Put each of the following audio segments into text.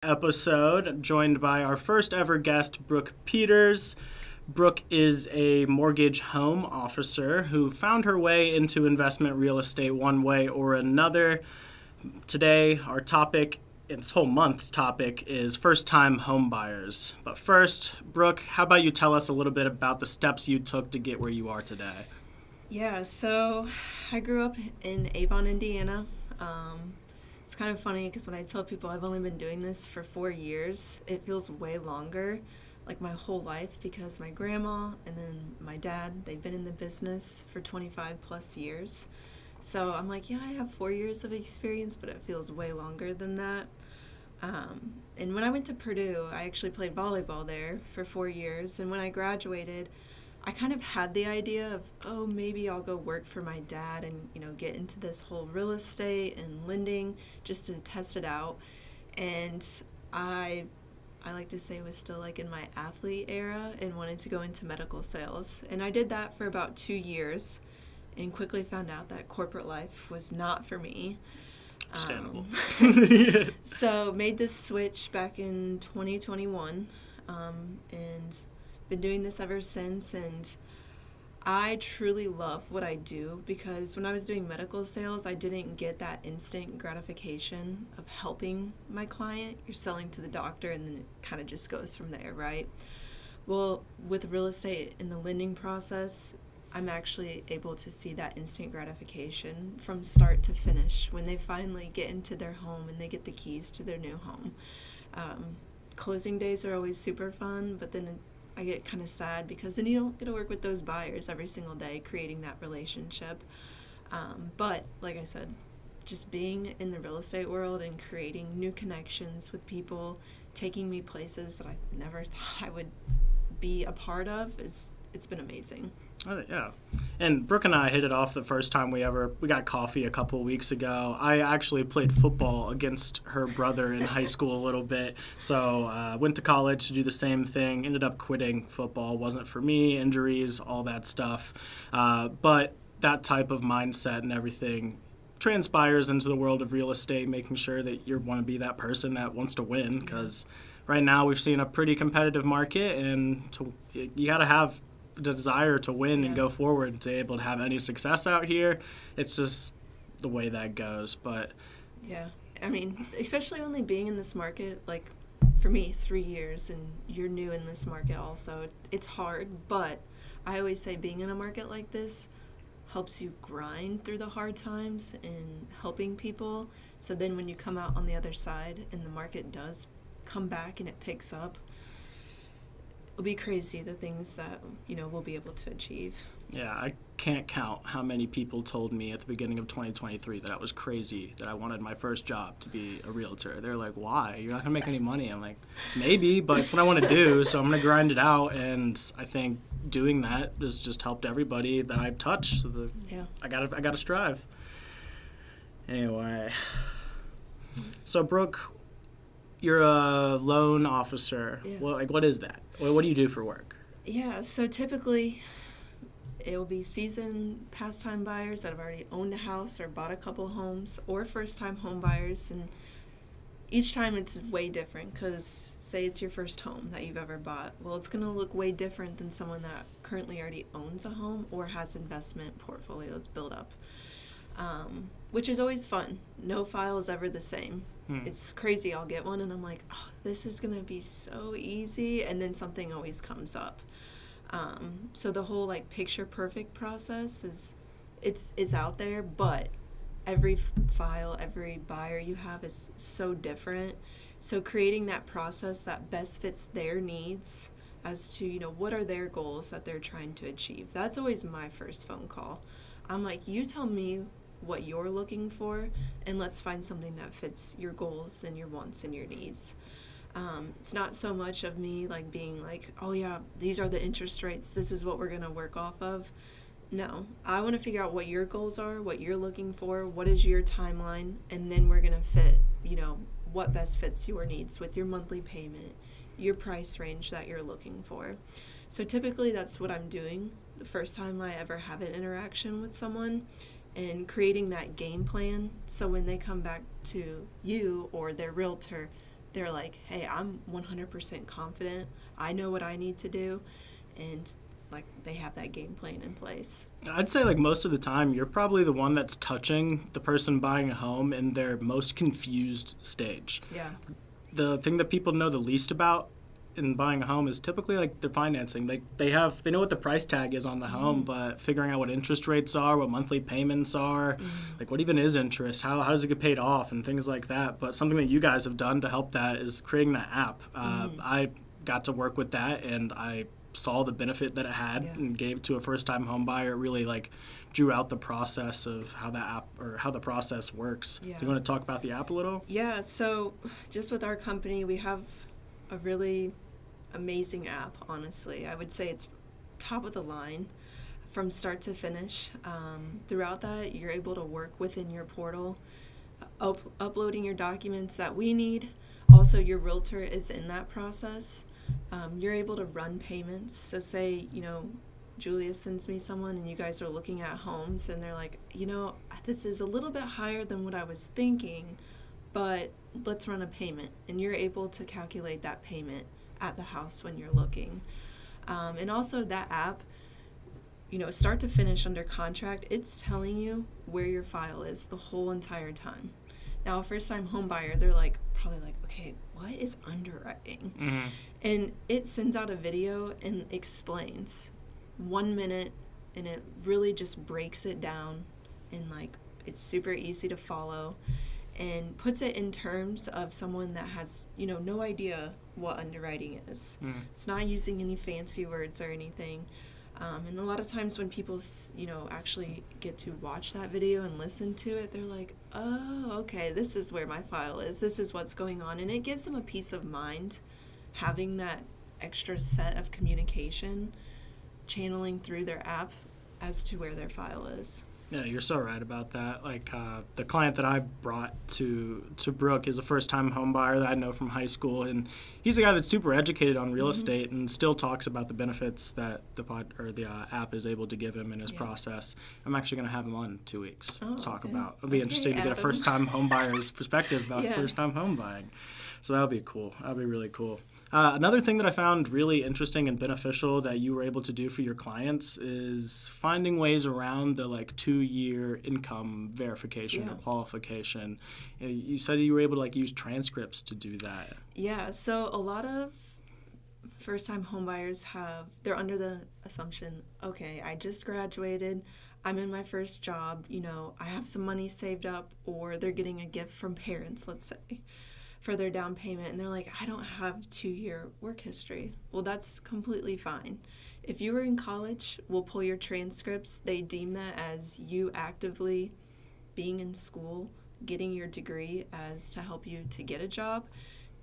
Episode, joined by our first ever guest, Brooke Peters. Brooke is a mortgage home officer who found her way into investment real estate one way or another. Today, our topic, this whole month's topic, is first-time home buyers. But first, Brooke, how about you tell us a little bit about the steps you took to get where you are today? Yeah, so I grew up in Avon, Indiana. It's kind of funny because when I tell people I've only been doing this for 4 years, it feels way longer, like my whole life, because my grandma and then my dad, they've been in the business for 25 plus years. So I'm like, yeah, I have 4 years of experience, but it feels way longer than that. And when I went to Purdue, I actually played volleyball there for 4 years. And when I graduated, I kind of had the idea of, oh, maybe I'll go work for my dad and, get into this whole real estate and lending just to test it out. And I like to say was still like in my athlete era and wanted to go into medical sales. And I did that for about 2 years and quickly found out that corporate life was not for me. Understandable. So made this switch back in 2021 and been doing this ever since, and I truly love what I do because when I was doing medical sales, I didn't get that instant gratification of helping my client. You're selling to the doctor and then it kind of just goes from there, right? Well, with real estate in the lending process, I'm actually able to see that instant gratification from start to finish when they finally get into their home and they get the keys to their new home. Closing days are always super fun, but then I get kind of sad because then you don't get to work with those buyers every single day, creating that relationship. But like I said, just being in the real estate world and creating new connections with people, taking me places that I never thought I would be a part of, it's been amazing. Yeah. And Brooke and I hit it off the first time we got coffee a couple of weeks ago. I actually played football against her brother in high school a little bit. So went to college to do the same thing, ended up quitting football. Wasn't for me, injuries, all that stuff. But that type of mindset and everything transpires into the world of real estate, making sure that you want to be that person that wants to win. Because right now we've seen a pretty competitive market, and you got to have the desire to win and go forward to be able to have any success out here. It's just the way that goes. But yeah, I mean, especially only being in this market, like for me, 3 years, and you're new in this market also, it's hard, but I always say being in a market like this helps you grind through the hard times and helping people. So then when you come out on the other side and the market does come back and it picks up, it'll be crazy the things that we'll be able to achieve. Yeah, I can't count how many people told me at the beginning of 2023 that I was crazy, that I wanted my first job to be a realtor. They're like, why? You're not gonna make any money. I'm like, maybe, but it's what I want to do, so I'm gonna grind it out. And I think doing that has just helped everybody that I touch. So I gotta strive. Anyway, so Brooke, you're a loan officer. Yeah. Well, what is that? What do you do for work? Yeah, so typically it will be seasoned past-time buyers that have already owned a house or bought a couple homes, or first-time home buyers. And each time it's way different because say it's your first home that you've ever bought. Well, it's going to look way different than someone that currently already owns a home or has investment portfolios built up, which is always fun. No file is ever the same. It's crazy. I'll get one and I'm like, oh, this is going to be so easy. And then something always comes up. So the whole picture perfect process it's out there, but every file, every buyer you have is so different. So creating that process that best fits their needs as to, what are their goals that they're trying to achieve. That's always my first phone call. I'm like, you tell me what you're looking for, and let's find something that fits your goals and your wants and your needs. It's not so much of me being like, oh yeah, these are the interest rates, this is what we're going to work off of. No, I want to figure out what your goals are, what you're looking for, what is your timeline, and then we're going to fit, what best fits your needs with your monthly payment, your price range that you're looking for. So typically that's what I'm doing the first time I ever have an interaction with someone, and creating that game plan so when they come back to you or their realtor, they're like, hey, I'm 100% confident. I know what I need to do. And like they have that game plan in place. I'd say like most of the time you're probably the one that's touching the person buying a home in their most confused stage. Yeah. The thing that people know the least about in buying a home is typically like their financing. They know what the price tag is on the home, but figuring out what interest rates are, what monthly payments are, like what even is interest, how does it get paid off, and things like that. But something that you guys have done to help that is creating that app. I got to work with that, and I saw the benefit that it had and gave to a first-time home buyer. It really like drew out the process of how that app or how the process works. Yeah. Do you want to talk about the app a little? Yeah, so just with our company, we have a really amazing app, honestly. I would say it's top of the line from start to finish. Throughout that, you're able to work within your portal, uploading your documents that we need. Also, your realtor is in that process. You're able to run payments. So say, Julia sends me someone and you guys are looking at homes and they're like, this is a little bit higher than what I was thinking, but let's run a payment. And you're able to calculate that payment at the house when you're looking. And also that app, start to finish under contract, it's telling you where your file is the whole entire time. Now, a first-time home buyer, they're probably like, okay, what is underwriting? Mm-hmm. And it sends out a video and explains 1 minute, and it really just breaks it down, and it's super easy to follow, and puts it in terms of someone that has no idea what underwriting is. It's not using any fancy words or anything. And a lot of times when people, actually get to watch that video and listen to it, they're like, oh, okay, this is where my file is. This is what's going on. And it gives them a peace of mind having that extra set of communication channeling through their app as to where their file is. Yeah, you're so right about that. The client that I brought to Brooke is a first-time home buyer that I know from high school, and he's a guy that's super educated on real estate and still talks about the benefits that the app is able to give him in his process. I'm actually going to have him on in 2 weeks to talk about. It'll be interesting to get a first-time home buyer's perspective about first-time home buying. So that'll be cool. That'll be really cool. Another thing that I found really interesting and beneficial that you were able to do for your clients is finding ways around the 2-year income verification or qualification. You said you were able to use transcripts to do that. Yeah, so a lot of first-time homebuyers they're under the assumption, okay, I just graduated, I'm in my first job, I have some money saved up, or they're getting a gift from parents, let's say, for their down payment, and they're like, I don't have 2-year work history. Well, that's completely fine. If you were in college, we'll pull your transcripts. They deem that as you actively being in school, getting your degree as to help you to get a job.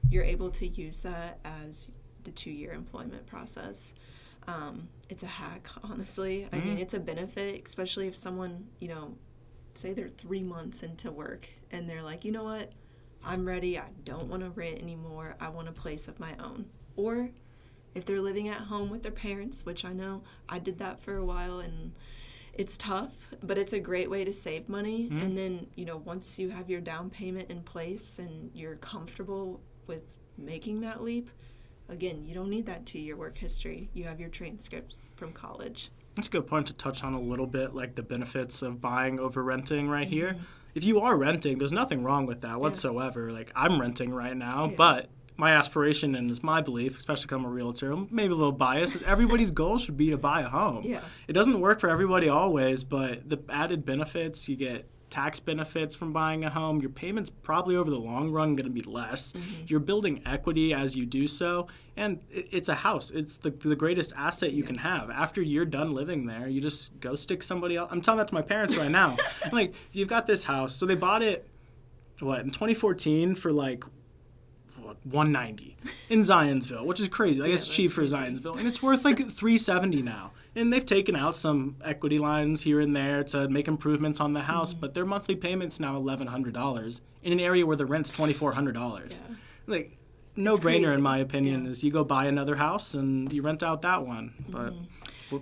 You're able to use that as the 2-year employment process. It's a hack, honestly. I mean, it's a benefit, especially if someone, say they're 3 months into work and they're like, you know what? I'm ready. I don't want to rent anymore. I want a place of my own. Or if they're living at home with their parents, which I know I did that for a while, and it's tough, but it's a great way to save money. And then, once you have your down payment in place and you're comfortable with making that leap, again, you don't need that 2-year work history. You have your transcripts from college. That's a good point to touch on a little bit, the benefits of buying over renting right here. If you are renting, there's nothing wrong with that whatsoever. I'm renting right now, but my aspiration and it's my belief, especially because I'm a realtor, maybe a little biased, is everybody's goal should be to buy a home. Yeah. It doesn't work for everybody always, but the added benefits, you get tax benefits from buying a home. Your payment's probably over the long run going to be less. You're building equity as you do so, and it's a house. It's the greatest asset you can have. After you're done living there, you just go stick somebody else. I'm telling that to my parents right now. You've got this house. So they bought it, in 2014 for $190 in Zionsville, which is crazy. It's cheap for Zionsville, and it's worth $370 now. And they've taken out some equity lines here and there to make improvements on the house, but their monthly payment's now $1,100 in an area where the rent's $2,400. Yeah. No-brainer, in my opinion, is you go buy another house and you rent out that one. But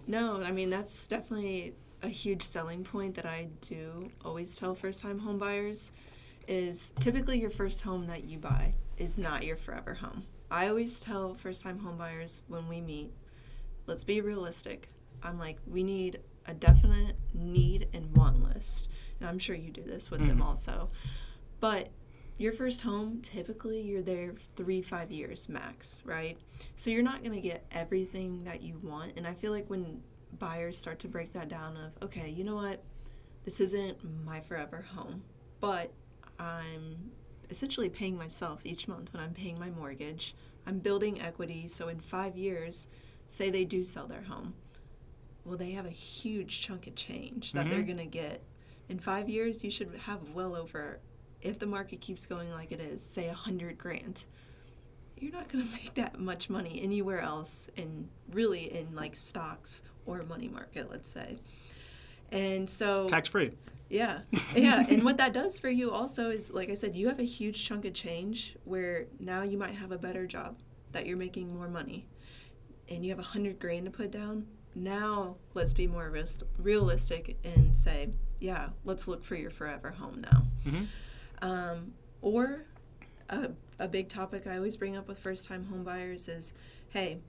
no, I mean, that's definitely a huge selling point that I do always tell first-time home buyers is typically your first home that you buy. is not your forever home. I always tell first-time homebuyers when we meet, let's be realistic. I'm like, we need a definite need and want list. And I'm sure you do this with them also. But your first home, typically you're there 3-5 years max, right? So you're not going to get everything that you want. And I feel like when buyers start to break that down of, okay, you know what? This isn't my forever home, but I'm essentially paying myself each month when I'm paying my mortgage. I'm building equity, so in 5 years, say they do sell their home, well, they have a huge chunk of change that they're going to get. In 5 years, you should have well over, if the market keeps going like it is, say $100,000. You're not going to make that much money anywhere else, in like stocks or money market, let's say. And so tax-free. Yeah. And what that does for you also is, like I said, you have a huge chunk of change where now you might have a better job, that you're making more money, and you have $100,000 to put down. Now let's be more realistic and say, yeah, let's look for your forever home now. Or a big topic I always bring up with first-time home buyers is, hey,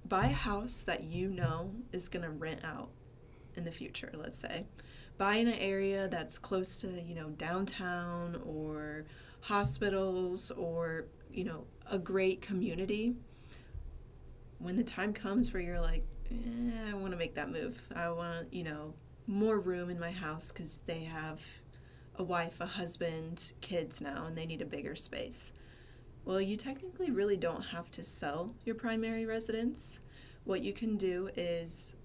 buy a house that you know is going to rent out in the future, let's say. Buy in an area that's close to, downtown or hospitals or, a great community. When the time comes where you're like, I want to make that move. I want, more room in my house because they have a wife, a husband, kids now, and they need a bigger space. Well, you technically really don't have to sell your primary residence. What you can do is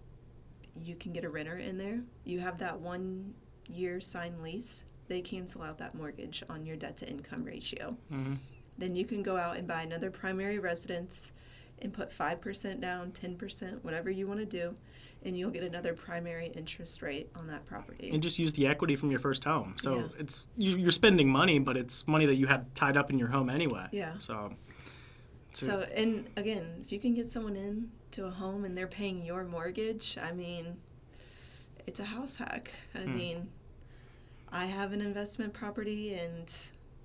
you can get a renter in there. You have that 1 year signed lease. They cancel out that mortgage on your debt to income ratio. Then you can go out and buy another primary residence and put 5% down, 10%, whatever you want to do, and you'll get another primary interest rate on that property. And just use the equity from your first home. So Yeah. it's you're spending money, but it's money that you had tied up in your home anyway. Yeah. So and again, if you can get someone in to a home and they're paying your mortgage, I mean, it's a house hack. I mean, I have an investment property and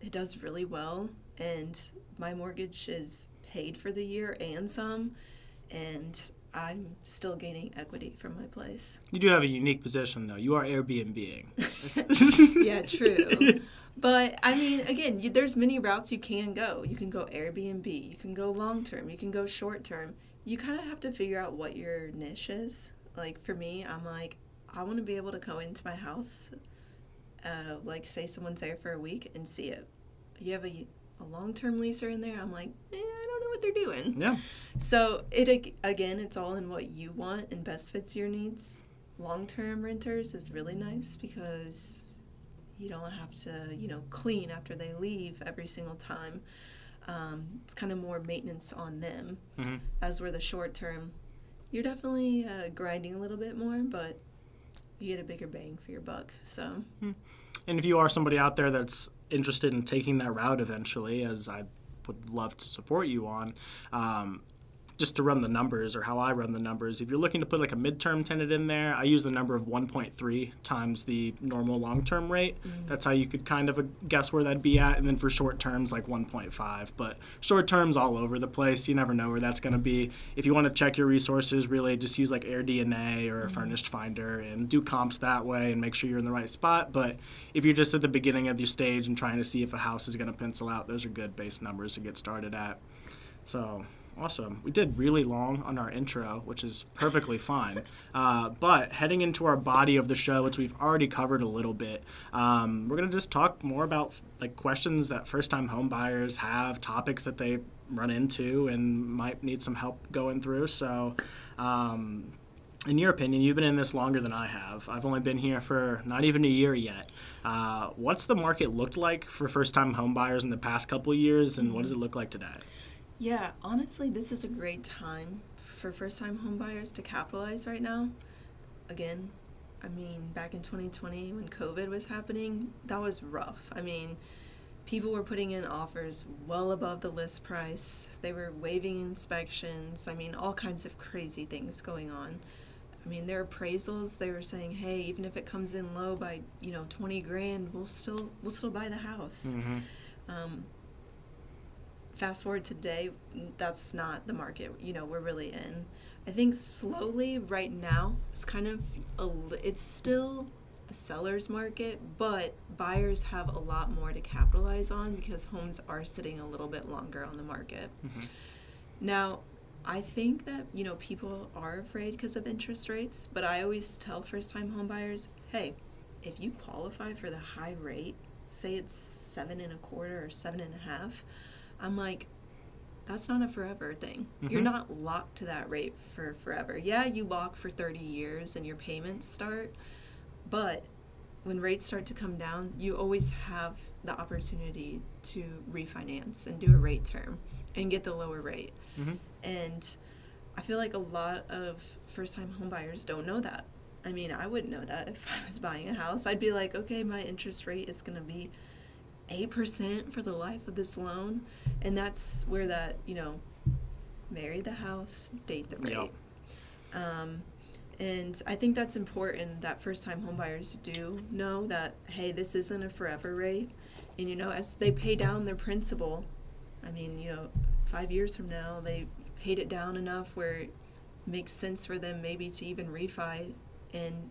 it does really well, and my mortgage is paid for the year and some, and I'm still gaining equity from my place. you do have a unique position, though. You are Airbnb-ing. Yeah, true. But, I mean, again, there's many routes you can go. You can go Airbnb. You can go long-term. You can go short-term. You kind of have to figure out what your niche is. Like, for me, I'm like, I want to be able to go into my house, like, say someone's there for a week and see it. You have a long-term leaser in there, I'm like, I don't know what they're doing. Yeah. So, again, it's all in what you want and best fits your needs. Long-term renters is really nice because you don't have to, clean after they leave every single time. It's kind of more maintenance on them. As where the short-term, you're definitely grinding a little bit more, but you get a bigger bang for your buck. So. And if you are somebody out there that's interested in taking that route eventually, as I would love to support you on, just to run the numbers, or how I run the numbers, if you're looking to put like a midterm tenant in there, I use the number of 1.3 times the normal long-term rate. That's how you could kind of guess where that'd be at. And then for short terms, like 1.5. But short terms all over the place. You never know where that's going to be. If you want to check your resources, really just use like AirDNA or a Furnished Finder and do comps that way and make sure you're in the right spot. But if you're just at the beginning of your stage and trying to see if a house is going to pencil out, those are good base numbers to get started at. So awesome. We did really long on our intro, which is perfectly fine. But heading into our body of the show, which we've already covered a little bit, we're going to just talk more about like questions that first-time home buyers have, topics that they run into and might need some help going through. So in your opinion, you've been in this longer than I have. I've only been here for not even a year yet. What's the market looked like for first-time home buyers in the past couple of years, and what does it look like today? Yeah, honestly, this is a great time for first-time home buyers to capitalize right now. Again, I mean, back in 2020 when COVID was happening, that was rough. I mean, people were putting in offers well above the list price. They were waiving inspections. I mean, all kinds of crazy things going on. I mean, their appraisals, they were saying, hey, even if it comes in low by, $20,000, we'll still buy the house. fast forward to today, that's not the market, we're really in. I think slowly right now, it's kind of, it's still a seller's market, but buyers have a lot more to capitalize on because homes are sitting a little bit longer on the market. Mm-hmm. Now, I think that, people are afraid because of interest rates, but I always tell first-time home buyers, hey, if you qualify for the high rate, say it's 7.25% or 7.5%, I'm like, that's not a forever thing. Mm-hmm. You're not locked to that rate for forever. Yeah, you lock for 30 years and your payments start, but when rates start to come down, you always have the opportunity to refinance and do a rate term and get the lower rate. Mm-hmm. And I feel like a lot of first-time home buyers don't know that. I mean, I wouldn't know that if I was buying a house. I'd be like, okay, my interest rate is going to be 8% for the life of this loan. And that's where that, marry the house, date the rate. Yep. And I think that's important that first-time home buyers do know that, hey, this isn't a forever rate. And, as they pay down their principal, 5 years from now, they've paid it down enough where it makes sense for them maybe to even refi, and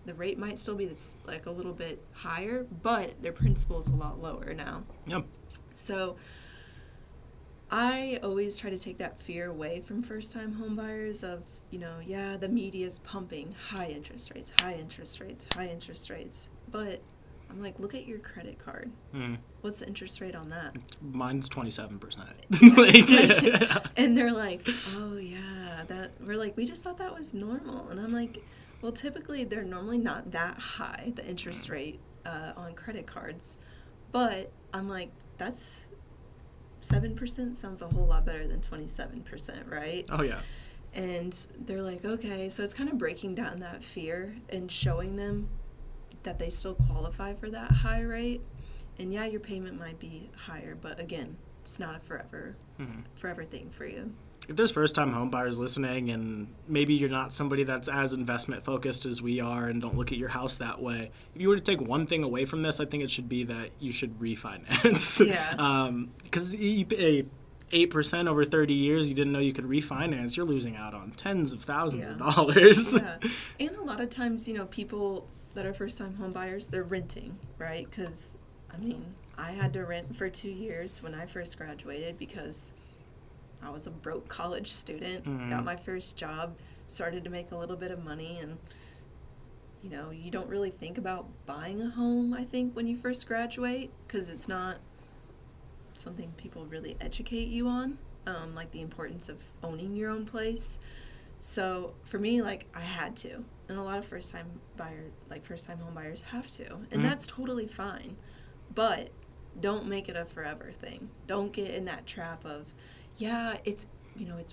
the rate might still be like a little bit higher, but their principal is a lot lower now. Yep. So I always try to take that fear away from first-time home buyers of, the media is pumping high interest rates, high interest rates, high interest rates. But I'm like, look at your credit card. Mm. What's the interest rate on that? Mine's 27%. Yeah. And they're like, oh, yeah, we're like, we just thought that was normal. And I'm like, well, typically they're normally not that high, the interest rate on credit cards. But I'm like, that's 7% sounds a whole lot better than 27%, right? Oh, yeah. And they're like, okay, so it's kind of breaking down that fear and showing them that they still qualify for that high rate. And yeah, your payment might be higher, but again, it's not a forever thing for you. If there's first-time home buyers listening and maybe you're not somebody that's as investment focused as we are and don't look at your house that way, if you were to take one thing away from this, I think it should be that you should refinance. Yeah. Because you pay 8% over 30 years, you didn't know you could refinance, you're losing out on tens of thousands of dollars. Yeah. And a lot of times, people that are first-time home buyers, they're renting, right? Because, I had to rent for 2 years when I first graduated because I was a broke college student, got my first job, started to make a little bit of money, and, you don't really think about buying a home, I think, when you first graduate, because it's not something people really educate you on, like the importance of owning your own place. So for me, I had to, and a lot of first-time home buyers have to, and that's totally fine, but don't make it a forever thing. Don't get in that trap of, yeah, it's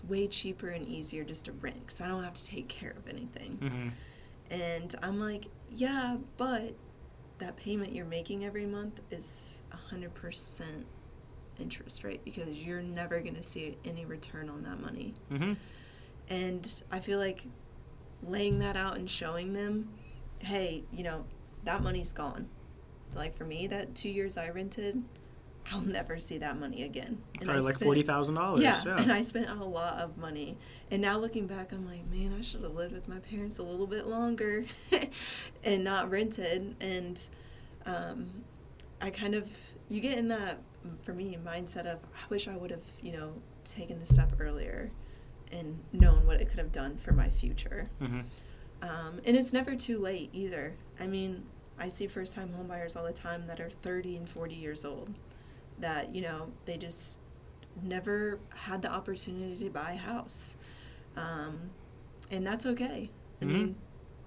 way cheaper and easier just to rent because I don't have to take care of anything. Mm-hmm. And I'm like, yeah, but that payment you're making every month is 100% interest rate because you're never going to see any return on that money. Mm-hmm. And I feel like laying that out and showing them, hey, that money's gone. Like for me, that 2 years I rented, I'll never see that money again. And probably like $40,000. Yeah, and I spent a lot of money. And now looking back, I'm like, man, I should have lived with my parents a little bit longer and not rented. And I kind of, you get in that, for me, mindset of, I wish I would have, taken the step earlier and known what it could have done for my future. Mm-hmm. And it's never too late either. I see first-time homebuyers all the time that are 30 and 40 years old that, they just never had the opportunity to buy a house. And that's okay.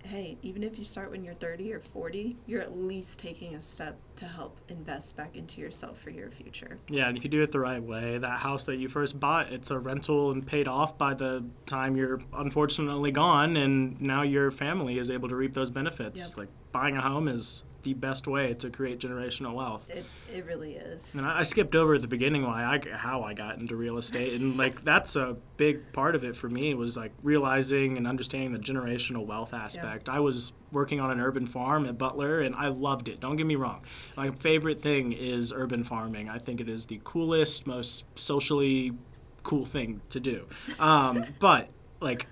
Hey, even if you start when you're 30 or 40, you're at least taking a step to help invest back into yourself for your future. Yeah, and if you do it the right way, that house that you first bought, it's a rental and paid off by the time you're unfortunately gone, and now your family is able to reap those benefits. Yep. Like buying a home is the best way to create generational wealth. It really is. And I skipped over at the beginning how I got into real estate, and like that's a big part of it for me was like realizing and understanding the generational wealth aspect. I was working on an urban farm at Butler, and I loved it. Don't get me wrong. My favorite thing is urban farming. I think it is the coolest, most socially cool thing to do. But like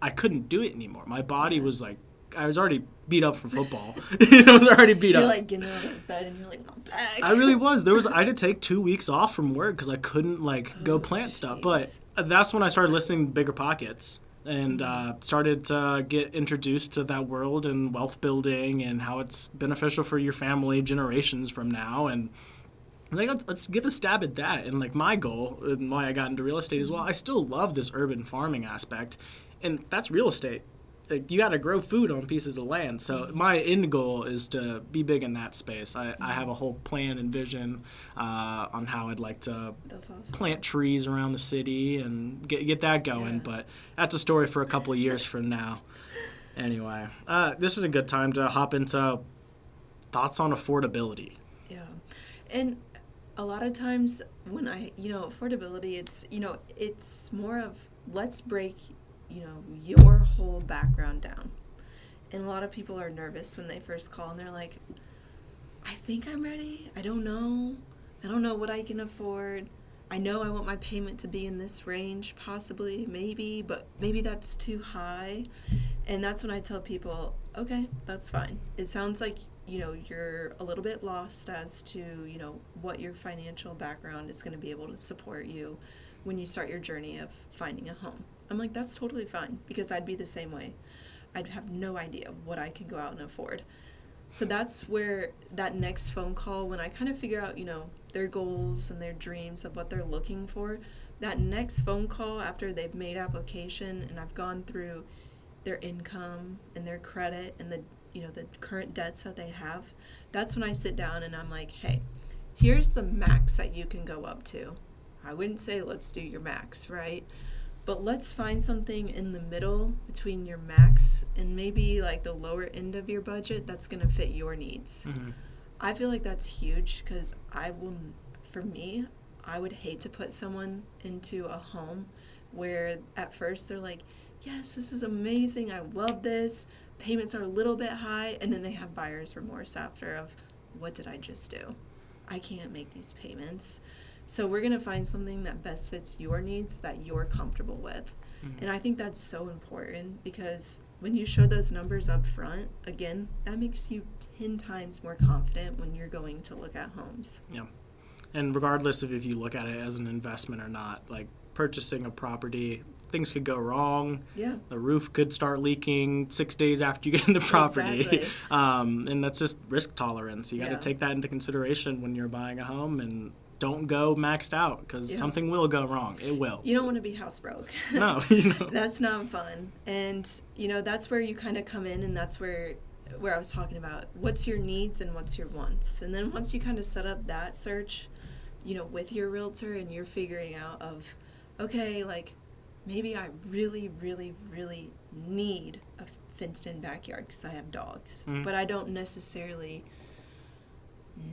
I couldn't do it anymore. My body was like, I was already beat up from football. I was already beat up. You're like getting out of bed and you're like, I'm back. I really was. I had to take 2 weeks off from work because I couldn't like go plant stuff. But that's when I started listening to Bigger Pockets and started to get introduced to that world and wealth building and how it's beneficial for your family generations from now. And like, let's give a stab at that. And like my goal and why I got into real estate as well, I still love this urban farming aspect, and that's real estate. Like, you got to grow food on pieces of land. So my end goal is to be big in that space. I have a whole plan and vision on how I'd like to plant trees around the city and get that going. Yeah. But that's a story for a couple of years from now. Anyway, this is a good time to hop into thoughts on affordability. Yeah. And a lot of times when affordability, it's more of let's break your whole background down. And a lot of people are nervous when they first call and they're like, I think I'm ready. I don't know what I can afford. I know I want my payment to be in this range, possibly, maybe, but maybe that's too high. And that's when I tell people, okay, that's fine. It sounds like, you're a little bit lost as to, what your financial background is going to be able to support you when you start your journey of finding a home. I'm like, that's totally fine, because I'd be the same way. I'd have no idea what I could go out and afford. So that's where that next phone call, when I kind of figure out, their goals and their dreams of what they're looking for, that next phone call after they've made application and I've gone through their income and their credit and the current debts that they have, that's when I sit down and I'm like, hey, here's the max that you can go up to. I wouldn't say let's do your max, right? But let's find something in the middle between your max and maybe like the lower end of your budget that's going to fit your needs. Mm-hmm. I feel like that's huge because I would hate to put someone into a home where at first they're like, yes, this is amazing. I love this. Payments are a little bit high. And then they have buyer's remorse after of, what did I just do? I can't make these payments. So we're going to find something that best fits your needs that you're comfortable with. Mm-hmm. And I think that's so important because when you show those numbers up front, again, that makes you 10 times more confident when you're going to look at homes. Yeah. And regardless of if you look at it as an investment or not, like purchasing a property, things could go wrong. Yeah. The roof could start leaking 6 days after you get in the property. Exactly. And that's just risk tolerance. You got to take that into consideration when you're buying a home, and don't go maxed out because something will go wrong. It will. You don't want to be house broke. No. That's not fun. And, that's where you kind of come in, and that's where I was talking about what's your needs and what's your wants. And then once you kind of set up that search, with your realtor and you're figuring out of, okay, like maybe I really, really, really need a fenced-in backyard because I have dogs. Mm-hmm. But I don't necessarily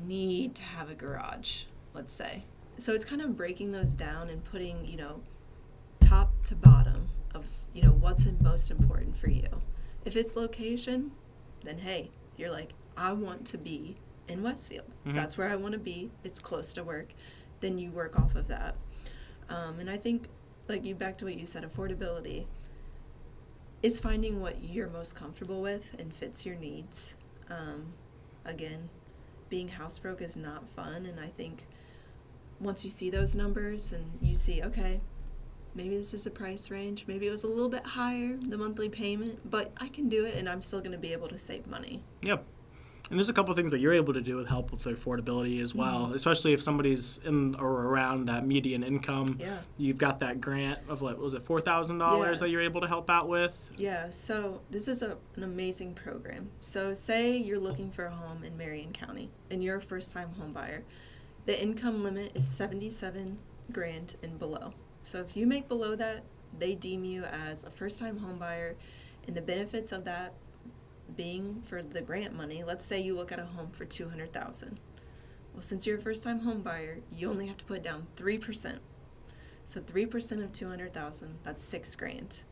need to have a garage, let's say. So it's kind of breaking those down and putting, top to bottom of, what's most important for you. If it's location, then hey, you're like, I want to be in Westfield. Mm-hmm. That's where I want to be. It's close to work. Then you work off of that. And I think, back to what you said, affordability, it's finding what you're most comfortable with and fits your needs. Again, being house broke is not fun, and I think once you see those numbers and you see, okay, maybe this is a price range, maybe it was a little bit higher, the monthly payment, but I can do it and I'm still going to be able to save money. Yep. And there's a couple of things that you're able to do with help with affordability as well, mm-hmm. especially if somebody's in or around that median income. Yeah. You've got that grant of, was it $4,000 that you're able to help out with? Yeah, so this is an amazing program. So say you're looking for a home in Marion County and you're a first-time home buyer. The income limit is $77,000 and below. So if you make below that, they deem you as a first-time home buyer, and the benefits of that being for the grant money, let's say you look at a home for $200,000. Well, since you're a first-time home buyer, you only have to put down 3%. So 3% of $200,000, that's $6,000.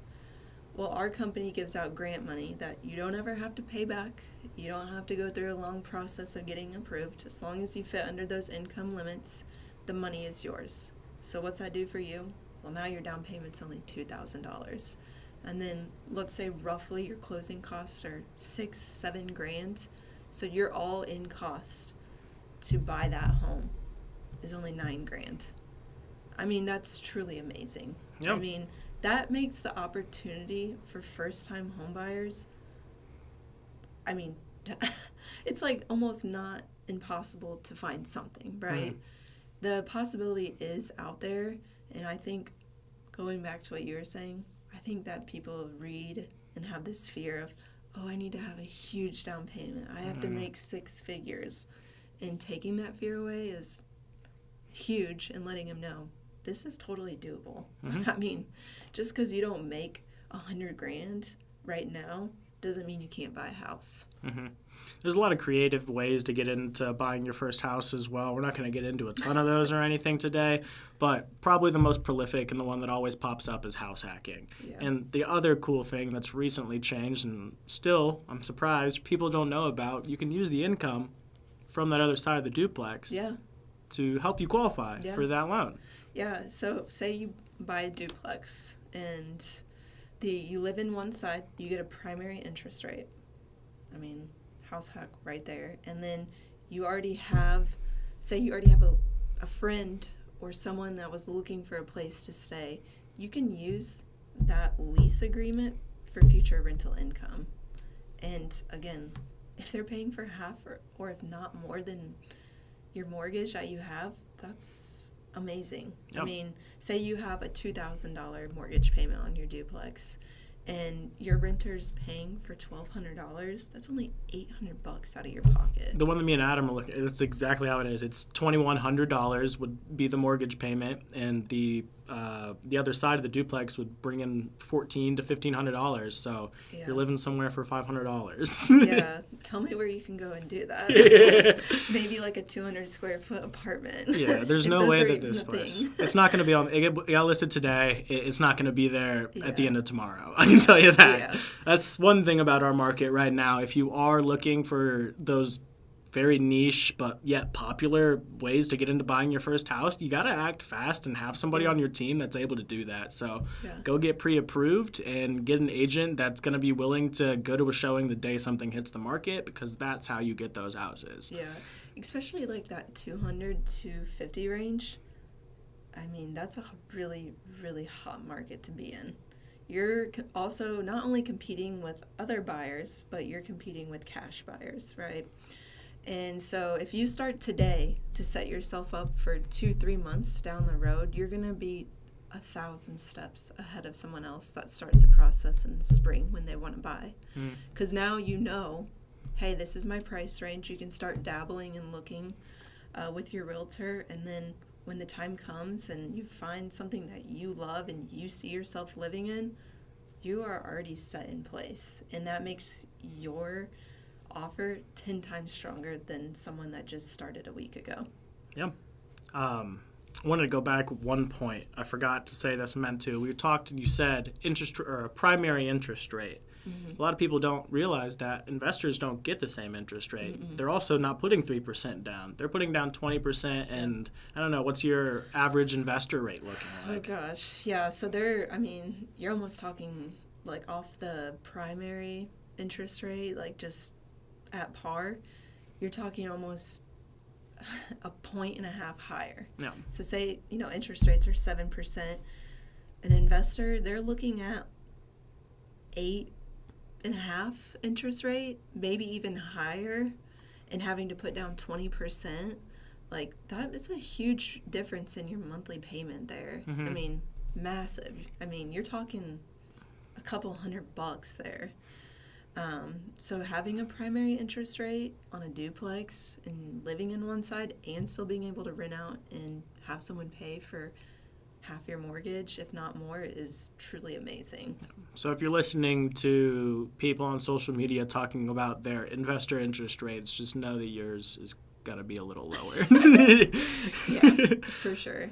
Well, our company gives out grant money that you don't ever have to pay back. You don't have to go through a long process of getting approved. As long as you fit under those income limits, the money is yours. So what's that do for you? Well, now your down payment's only $2,000. And then let's say roughly your closing costs are $6,000-7,000. So your all-in cost to buy that home is only $9,000. I mean, that's truly amazing. Yep. I mean, that makes the opportunity for first-time homebuyers, I mean, it's like almost not impossible to find something, right? Mm. The possibility is out there, and I think, going back to what you were saying, I think that people read and have this fear of, oh, I need to have a huge down payment. I have to make 6 figures. And taking that fear away is huge, and letting them know this is totally doable. Mm-hmm. I mean, just because you don't make $100,000 right now doesn't mean you can't buy a house. Mm-hmm. There's a lot of creative ways to get into buying your first house as well. We're not going to get into a ton of those or anything today, but probably the most prolific and the one that always pops up is house hacking. Yeah. And the other cool thing that's recently changed, and still, I'm surprised, people don't know about, you can use the income from that other side of the duplex to help you qualify for that loan. Yeah, so say you buy a duplex and you live in one side, you get a primary interest rate. I mean, house hack right there. And then you already have a friend or someone that was looking for a place to stay. You can use that lease agreement for future rental income. And again, if they're paying for half or if not more than your mortgage that you have, that's amazing. Yep. I mean, say you have a $2,000 mortgage payment on your duplex and your renter's paying for $1,200, that's only $800 out of your pocket. The one that me and Adam are looking at, it's exactly how it is. It's $2,100 would be the mortgage payment, and the other side of the duplex would bring in $1,400 to $1,500. So you're living somewhere for $500. Yeah, tell me where you can go and do that. Maybe like a 200 square foot apartment. Yeah, there's no way that this place. It's not going to be on. It got listed today. It's not going to be there at the end of tomorrow. I can tell you that. Yeah. That's one thing about our market right now. If you are looking for those very niche but yet popular ways to get into buying your first house, you got to act fast and have somebody on your team that's able to do that. So go get pre-approved and get an agent that's going to be willing to go to a showing the day something hits the market, because that's how you get those houses. Yeah, especially like that 200 to 50 range. I mean, that's a really, really hot market to be in. You're also not only competing with other buyers, but you're competing with cash buyers, right? And so if you start today to set yourself up for 2-3 months down the road, you're going to be 1,000 steps ahead of someone else that starts the process in the spring when they want to buy. Because now you know, hey, this is my price range. You can start dabbling and looking with your realtor, and then when the time comes and you find something that you love and you see yourself living in, you are already set in place. And that makes your offer 10 times stronger than someone that just started a week ago. Yeah. I wanted to go back one point. I forgot to say this, I meant to. We talked, and you said primary interest rate. Mm-hmm. A lot of people don't realize that investors don't get the same interest rate. Mm-hmm. They're also not putting 3% down. They're putting down 20%, and I don't know, what's your average investor rate looking like? Oh gosh, yeah. So you're almost talking like off the primary interest rate, like just at par, you're talking almost a 1.5 higher. Yeah. So say, interest rates are 7%. An investor, they're looking at 8.5 interest rate, maybe even higher, and having to put down 20%. Like, that is a huge difference in your monthly payment there. Mm-hmm. I mean, massive. I mean, you're talking a couple $100 there. So having a primary interest rate on a duplex and living in one side and still being able to rent out and have someone pay for half your mortgage, if not more, is truly amazing. So if you're listening to people on social media talking about their investor interest rates, just know that yours is going to be a little lower. Yeah, for sure.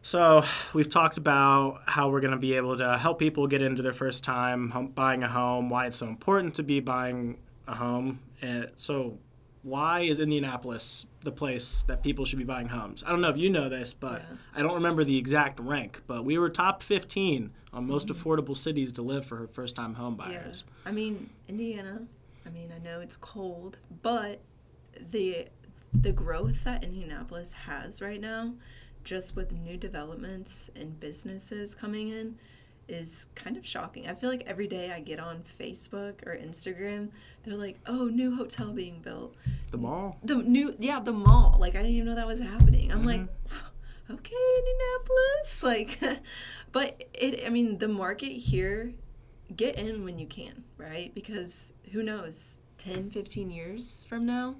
So we've talked about how we're going to be able to help people get into their first time buying a home, why it's so important to be buying a home. And so why is Indianapolis the place that people should be buying homes? I don't know if you know this, but I don't remember the exact rank, but we were top 15 on most affordable cities to live for first-time home buyers. Yeah. I mean, Indiana, I know it's cold, but the growth that Indianapolis has right now, just with new developments and businesses coming in, is kind of shocking. I feel like every day I get on Facebook or Instagram, they're like, "Oh, new hotel being built." The mall? The mall. Like, I didn't even know that was happening. I'm like, okay, Indianapolis. Like, but the market here, get in when you can, right? Because who knows, 10, 15 years from now,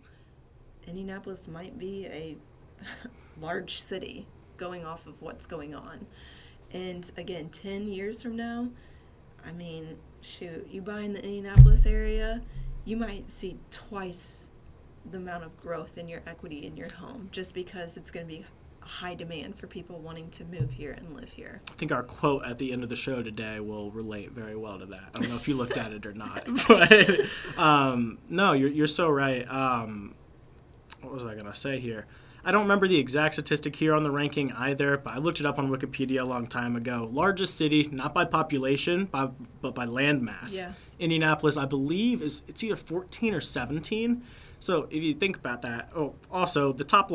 Indianapolis might be a large city going off of what's going on. And again, 10 years from now, you buy in the Indianapolis area, you might see twice the amount of growth in your equity in your home, just because it's going to be a high demand for people wanting to move here and live here. I think our quote at the end of the show today will relate very well to that. I don't know if you looked at it or not. But no, you're so right. What was I going to say here? I don't remember the exact statistic here on the ranking either, but I looked it up on Wikipedia a long time ago. Largest city, not by population, but by land mass. Yeah. Indianapolis, I believe, it's either 14 or 17. So if you think about that, also the top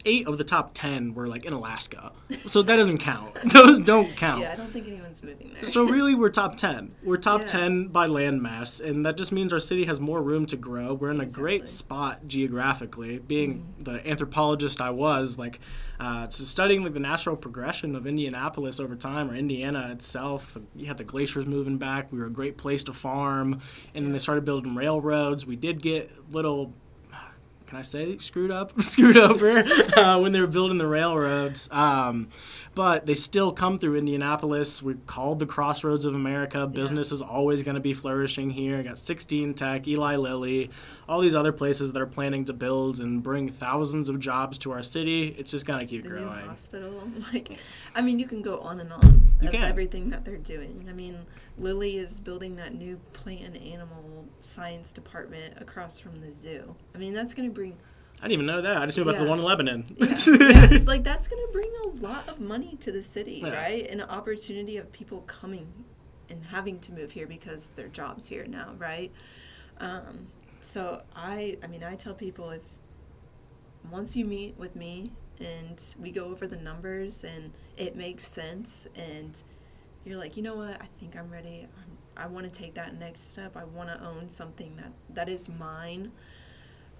8 of the top 10 were in Alaska. So that doesn't count. Those don't count. Yeah, I don't think anyone's moving there. So really, we're top 10. We're top Yeah. 10 by land mass, and that just means our city has more room to grow. We're in a great spot geographically. Being the anthropologist I was, studying the natural progression of Indianapolis over time, or Indiana itself. You had the glaciers moving back. We were a great place to farm, and then they started building railroads. We did get little... Can I say screwed over when they were building the railroads. But they still come through Indianapolis. We're called the Crossroads of America. Business is always going to be flourishing here. Got 16 Tech, Eli Lilly, all these other places that are planning to build and bring thousands of jobs to our city. It's just going to keep growing. New hospital. You can go on and on of everything that they're doing. Lilly is building that new plant and animal science department across from the zoo. That's going to bring... I didn't even know that. I just knew about the one in Lebanon. Yeah. It's that's going to bring a lot of money to the city, right? And an opportunity of people coming and having to move here because their jobs here now, right? So I tell people, if once you meet with me and we go over the numbers and it makes sense and you're like, you know what, I think I'm ready. I want to take that next step. I want to own something that is mine.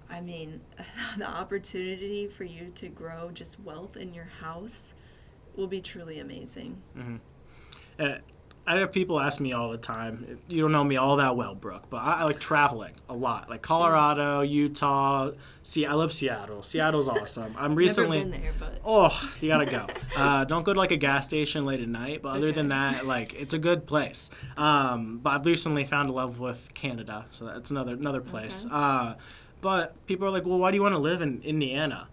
The opportunity for you to grow just wealth in your house will be truly amazing. Mm-hmm. I have people ask me all the time, you don't know me all that well, Brooke, but I like traveling a lot. Like Colorado, Utah, I love Seattle. Seattle's awesome. I'm recently... Never been there, but... Oh, you gotta go. Don't go to a gas station late at night, but other than that, it's a good place. But I've recently found a love with Canada, so that's another place. Okay. But people are like, well, why do you want to live in Indiana?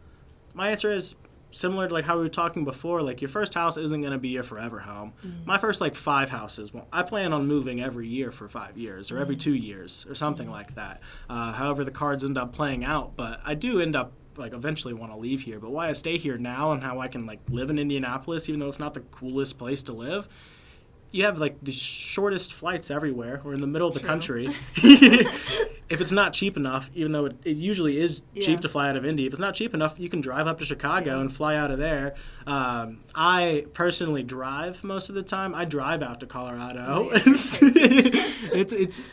My answer is similar to how we were talking before. Your first house isn't going to be your forever home. Mm-hmm. My first 5 houses, I plan on moving every year for 5 years or every 2 years or something like that. However the cards end up playing out. But I do end up eventually want to leave here. But why I stay here now and how I can live in Indianapolis, even though it's not the coolest place to live, you have the shortest flights everywhere. We're in the middle of the country. If it's not cheap enough, even though it usually is cheap to fly out of Indy, if it's not cheap enough, you can drive up to Chicago and fly out of there. I personally drive most of the time. I drive out to Colorado. It's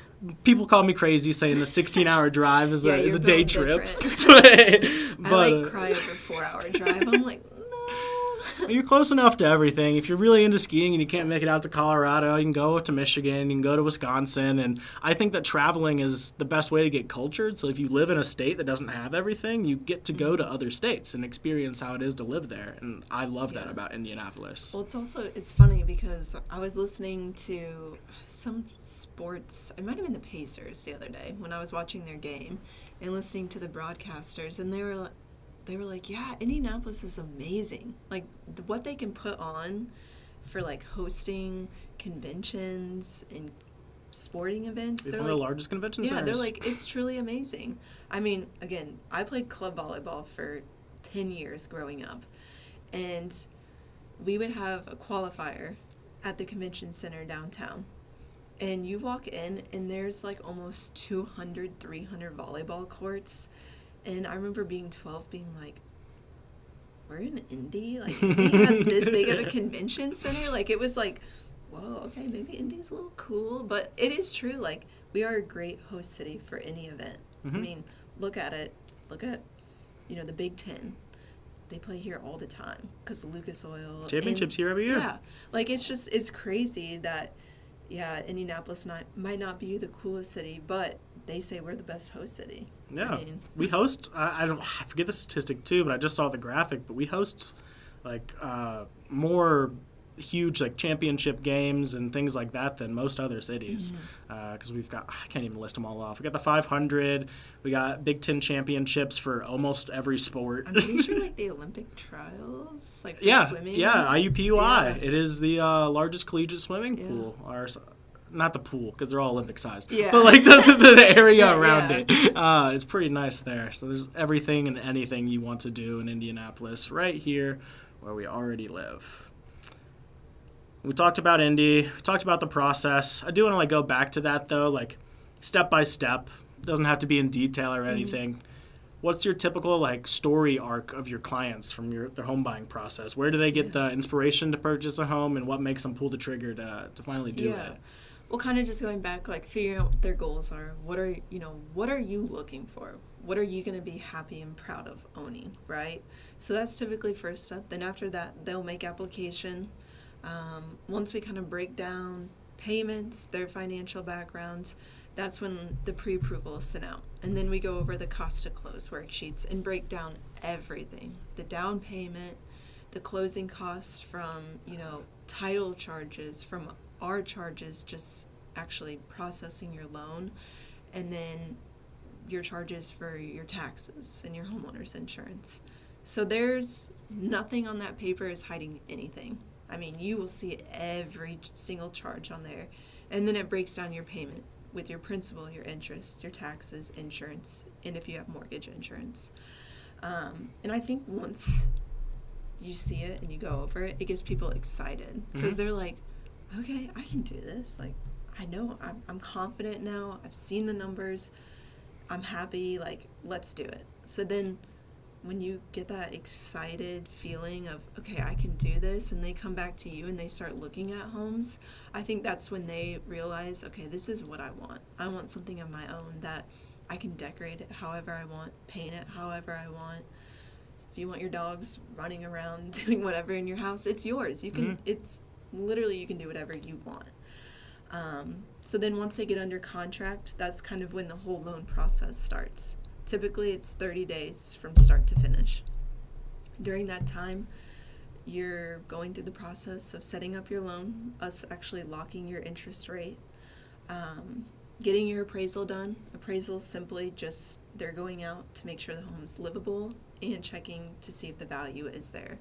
people call me crazy saying the 16-hour drive is a day trip. but I cry over 4-hour drive. I'm like, no. You're close enough to everything. If you're really into skiing and you can't make it out to Colorado, you can go to Michigan, you can go to Wisconsin, and I think that traveling is the best way to get cultured. So if you live in a state that doesn't have everything, you get to go to other states and experience how it is to live there. And I love that about Indianapolis. Well, it's funny because I was listening to some sports, it might have been the Pacers the other day when I was watching their game and listening to the broadcasters, and they were like, yeah, Indianapolis is amazing. Like, what they can put on for, like, hosting conventions and sporting events. It's one of the largest convention centers. Yeah, they're like, it's truly amazing. I mean, again, I played club volleyball for 10 years growing up. And we would have a qualifier at the convention center downtown. And you walk in, and there's, like, almost 200, 300 volleyball courts. And I remember being 12, being like, we're in Indy? Like, Indy has this big of a convention center? Like, it was like, whoa, okay, maybe Indy's a little cool. But it is true. Like, we are a great host city for any event. I mean, look at it. Look at, the Big Ten. They play here all the time because Lucas Oil. Championships here every year. Yeah. Like, it's crazy that, Indianapolis might not be the coolest city, but they say we're the best host city. Yeah, we host. I forget the statistic too, but I just saw the graphic. But we host like more huge like championship games and things like that than most other cities because we've got, I can't even list them all off. We got the 500. We got Big Ten championships for almost every sport. I'm pretty sure like the Olympic trials, like for swimming. Yeah, IUPUI. Yeah. It is the largest collegiate swimming pool. Not the pool, because they're all Olympic size. Yeah. But, like, the area around it. It's pretty nice there. So there's everything and anything you want to do in Indianapolis right here where we already live. We talked about Indy. We talked about the process. I do want to, like, go back to that, though, like, step by step. It doesn't have to be in detail or anything. What's your typical, like, story arc of your clients from their home buying process? Where do they get the inspiration to purchase a home, and what makes them pull the trigger to finally do it? Well, kind of just going back, like, figuring out what their goals are. What are you looking for? What are you going to be happy and proud of owning, right? So that's typically first step. Then after that, they'll make application. Once we kind of break down payments, their financial backgrounds, that's when the pre-approval is sent out. And then we go over the cost to close worksheets and break down everything. The down payment, the closing costs from, title charges, from our charges, just actually processing your loan, and then your charges for your taxes and your homeowner's insurance. So there's nothing on that paper is hiding anything. I mean, you will see every single charge on there, and then it breaks down your payment with your principal, your interest, your taxes, insurance, and if you have mortgage insurance. And I think once you see it and you go over it, it gets people excited because they're like, okay, I can do this. Like, I know I'm confident now. I've seen the numbers. I'm happy. Like, let's do it. So then when you get that excited feeling of, okay, I can do this, and they come back to you and they start looking at homes, I think that's when they realize, okay, this is what I want. I want something of my own that I can decorate it however I want, paint it however I want. If you want your dogs running around doing whatever in your house, it's yours. You can, it's literally, you can do whatever you want. So then once they get under contract, that's kind of when the whole loan process starts. Typically, it's 30 days from start to finish. During that time, you're going through the process of setting up your loan, us actually locking your interest rate, getting your appraisal done. Appraisal is simply just they're going out to make sure the home's livable and checking to see if the value is there.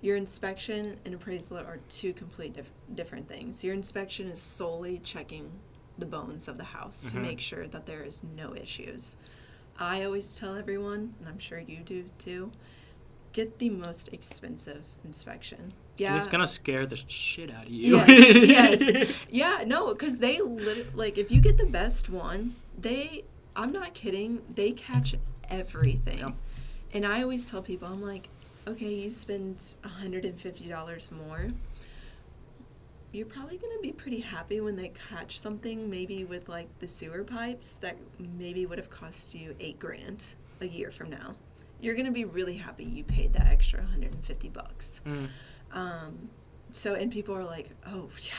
Your inspection and appraisal are two complete different things. Your inspection is solely checking the bones of the house to make sure that there is no issues. I always tell everyone, and I'm sure you do too, get the most expensive inspection. Yeah, it's gonna scare the shit out of you. Yes. Yeah, no, because they like if you get the best one, I'm not kidding, they catch everything. Yep. And I always tell people, I'm like, okay, you spend $150 more. You're probably going to be pretty happy when they catch something, maybe with like the sewer pipes that maybe would have cost you $8,000 a year from now. you're going to be really happy you paid that extra $150. So, and people are like, oh, yeah,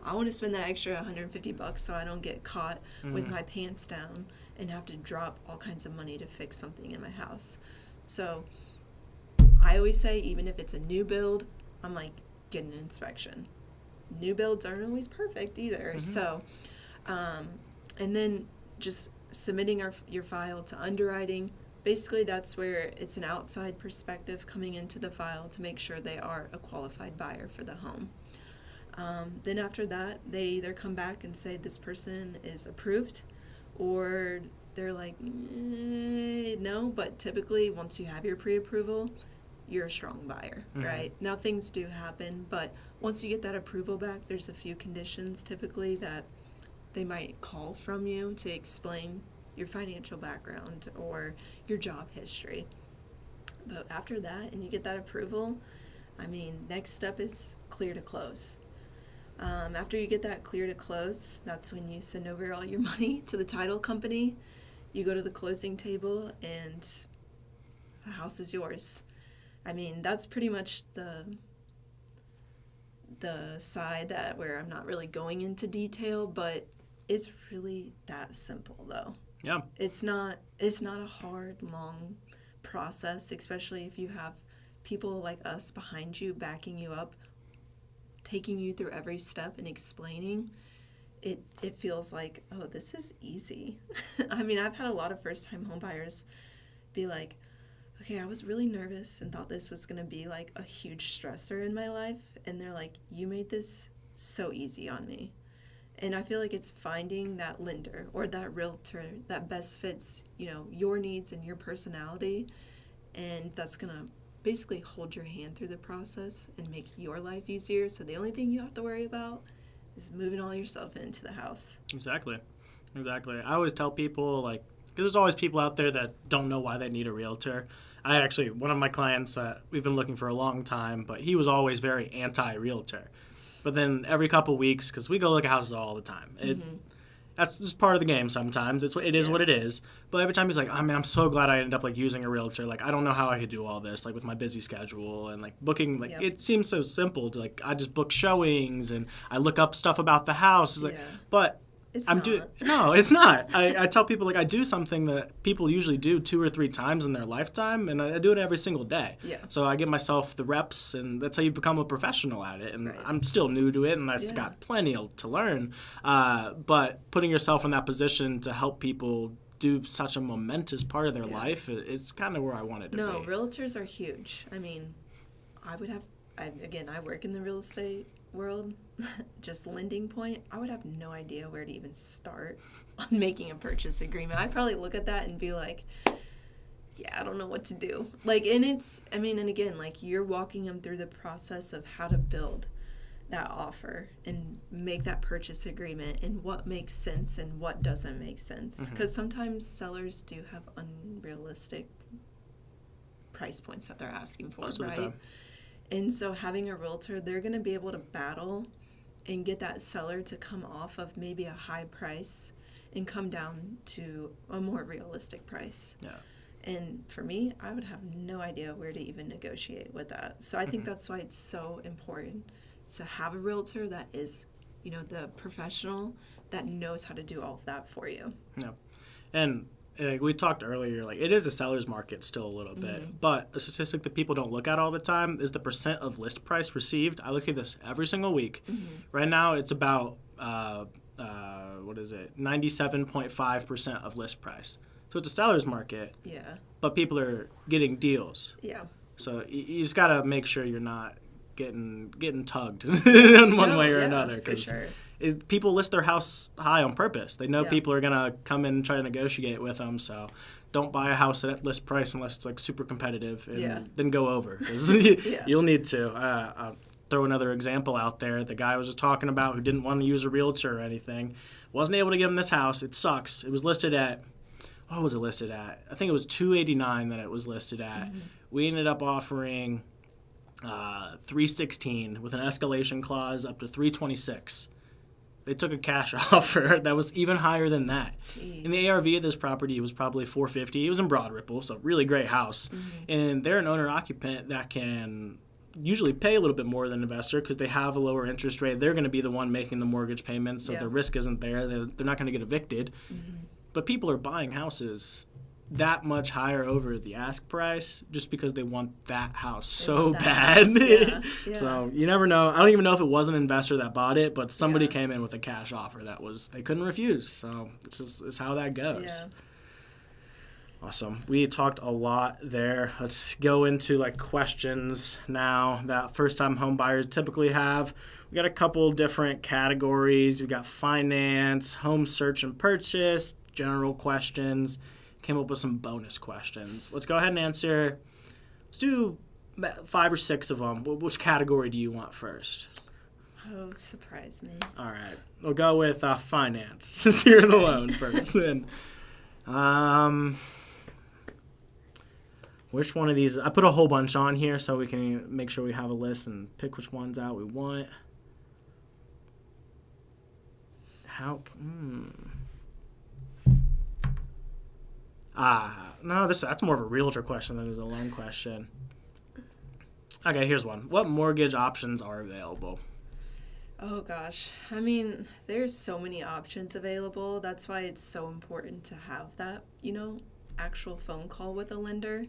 I want to spend that extra $150 so I don't get caught with my pants down and have to drop all kinds of money to fix something in my house. So I always say, even if it's a new build, I'm like, get an inspection. New builds aren't always perfect either. So, and then just submitting your file to underwriting. Basically, that's where it's an outside perspective coming into the file to make sure they are a qualified buyer for the home. Then after that, they either come back and say this person is approved, or they're like, no. But typically, once you have your pre-approval, you're a strong buyer, right? Now, things do happen, but once you get that approval back, there's a few conditions typically that they might call from you to explain your financial background or your job history. But after that, and you get that approval, I mean, next step is clear to close. After you get that clear to close, that's when you send over all your money to the title company. You go to the closing table, and the house is yours. I mean, that's pretty much the side that where I'm not really going into detail, but it's really that simple, though. Yeah. It's not a hard, long process, especially if you have people like us behind you, backing you up, taking you through every step and explaining. It feels like, oh, this is easy. I mean, I've had a lot of first-time homebuyers be like, okay, I was really nervous and thought this was going to be like a huge stressor in my life. And they're like, you made this so easy on me. And I feel like it's finding that lender or that realtor that best fits, your needs and your personality. And that's going to basically hold your hand through the process and make your life easier. So the only thing you have to worry about is moving all your stuff into the house. Exactly. I always tell people, like, 'cause there's always people out there that don't know why they need a realtor. One of my clients, we've been looking for a long time, but he was always very anti-realtor. But then every couple weeks, because we go look at houses all the time, that's just part of the game sometimes. It is what it is. But every time he's like, oh, man, I'm so glad I ended up, like, using a realtor. Like, I don't know how I could do all this, like, with my busy schedule and, like, booking. Like, It seems so simple to, like, I just book showings and I look up stuff about the house. It's like, but no, it's not. I tell people, like, I do something that people usually do 2 or 3 times in their lifetime, and I do it every single day. Yeah. So I give myself the reps, and that's how you become a professional at it. And I'm still new to it, and I've got plenty to learn. But putting yourself in that position to help people do such a momentous part of their life, it's kind of where I wanted to be. No, realtors are huge. I mean, I work in the real estate world, just lending point, I would have no idea where to even start on making a purchase agreement. I'd probably look at that and be like, I don't know what to do. Like, and again, like, you're walking them through the process of how to build that offer and make that purchase agreement and what makes sense and what doesn't make sense. Because sometimes sellers do have unrealistic price points that they're asking for, right? And so having a realtor, they're going to be able to battle and get that seller to come off of maybe a high price and come down to a more realistic price. Yeah. And for me, I would have no idea where to even negotiate with that. So I think that's why it's so important to have a realtor that is, the professional that knows how to do all of that for you. Yeah. And we talked earlier, like, it is a seller's market still a little bit, but a statistic that people don't look at all the time is the percent of list price received. I look at this every single week. Right now, it's about 97.5% of list price. So it's a seller's market. Yeah. But people are getting deals. Yeah. So you just gotta make sure you're not getting tugged in one way or another, because people list their house high on purpose. They know people are going to come in and try to negotiate with them, so don't buy a house at list price unless it's, like, super competitive, and then go over, because you'll need to. I'll throw another example out there. The guy I was just talking about who didn't want to use a realtor or anything, wasn't able to get him this house. It sucks. It was listed at, what was it listed at? I think it was $289 that it was listed at. We ended up offering $316 with an escalation clause up to $326. They took a cash offer that was even higher than that. Jeez. And the ARV of this property was probably $450,000. It was in Broad Ripple, so really great house. And they're an owner-occupant that can usually pay a little bit more than an investor because they have a lower interest rate. They're going to be the one making the mortgage payments, so the risk isn't there. They're not going to get evicted. But people are buying houses that much higher over the ask price just because they want that house so bad. Yeah. So you never know. I don't even know if it was an investor that bought it, but somebody came in with a cash offer that they couldn't refuse. So this is how that goes. Yeah. Awesome. We talked a lot there. Let's go into like questions now that first-time home buyers typically have. We got a couple different categories. We got finance, home search and purchase, general questions. Came up with some bonus questions. Let's go ahead and answer. Let's do 5 or 6 of them. Which category do you want first? Oh, surprise me. All right. We'll go with finance since you're the loan person. Which one of these? I put a whole bunch on here so we can make sure we have a list and pick which ones out we want. No, that's more of a realtor question than it is a loan question. Okay, here's one. What mortgage options are available? Oh gosh. I mean, there's so many options available. That's why it's so important to have that, actual phone call with a lender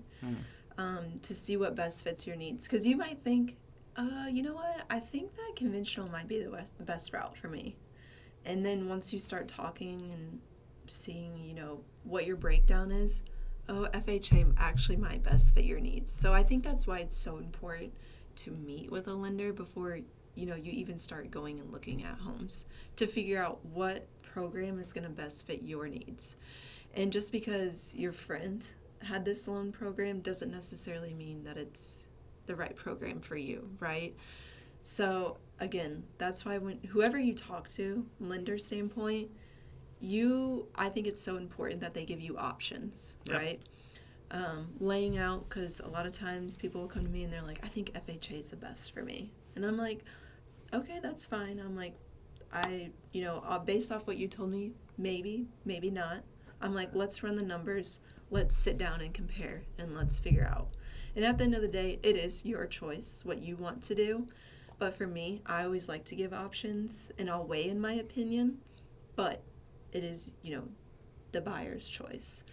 to see what best fits your needs. Because you might think, you know what? I think that conventional might be the best route for me. And then once you start talking and seeing, what your breakdown is, FHA actually might best fit your needs. So I think that's why it's so important to meet with a lender before, you even start going and looking at homes to figure out what program is going to best fit your needs. And just because your friend had this loan program doesn't necessarily mean that it's the right program for you, right? So again, that's why whoever you talk to, lender standpoint, I think it's so important that they give you options, right? Laying out, because a lot of times people will come to me and they're like, I think FHA is the best for me. And I'm like, okay, that's fine. I'm like, based off what you told me, maybe not. I'm like, let's run the numbers. Let's sit down and compare and let's figure out. And at the end of the day, it is your choice what you want to do. But for me, I always like to give options and I'll weigh in my opinion. But it is, the buyer's choice.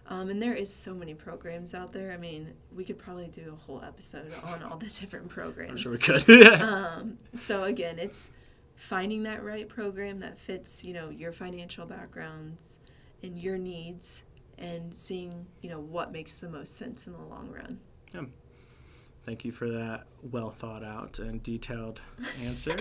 And there is so many programs out there. I mean, we could probably do a whole episode on all the different programs. I'm sure we could. So again, it's finding that right program that fits, your financial backgrounds and your needs and seeing, what makes the most sense in the long run. Yeah. Thank you for that well thought out and detailed answer.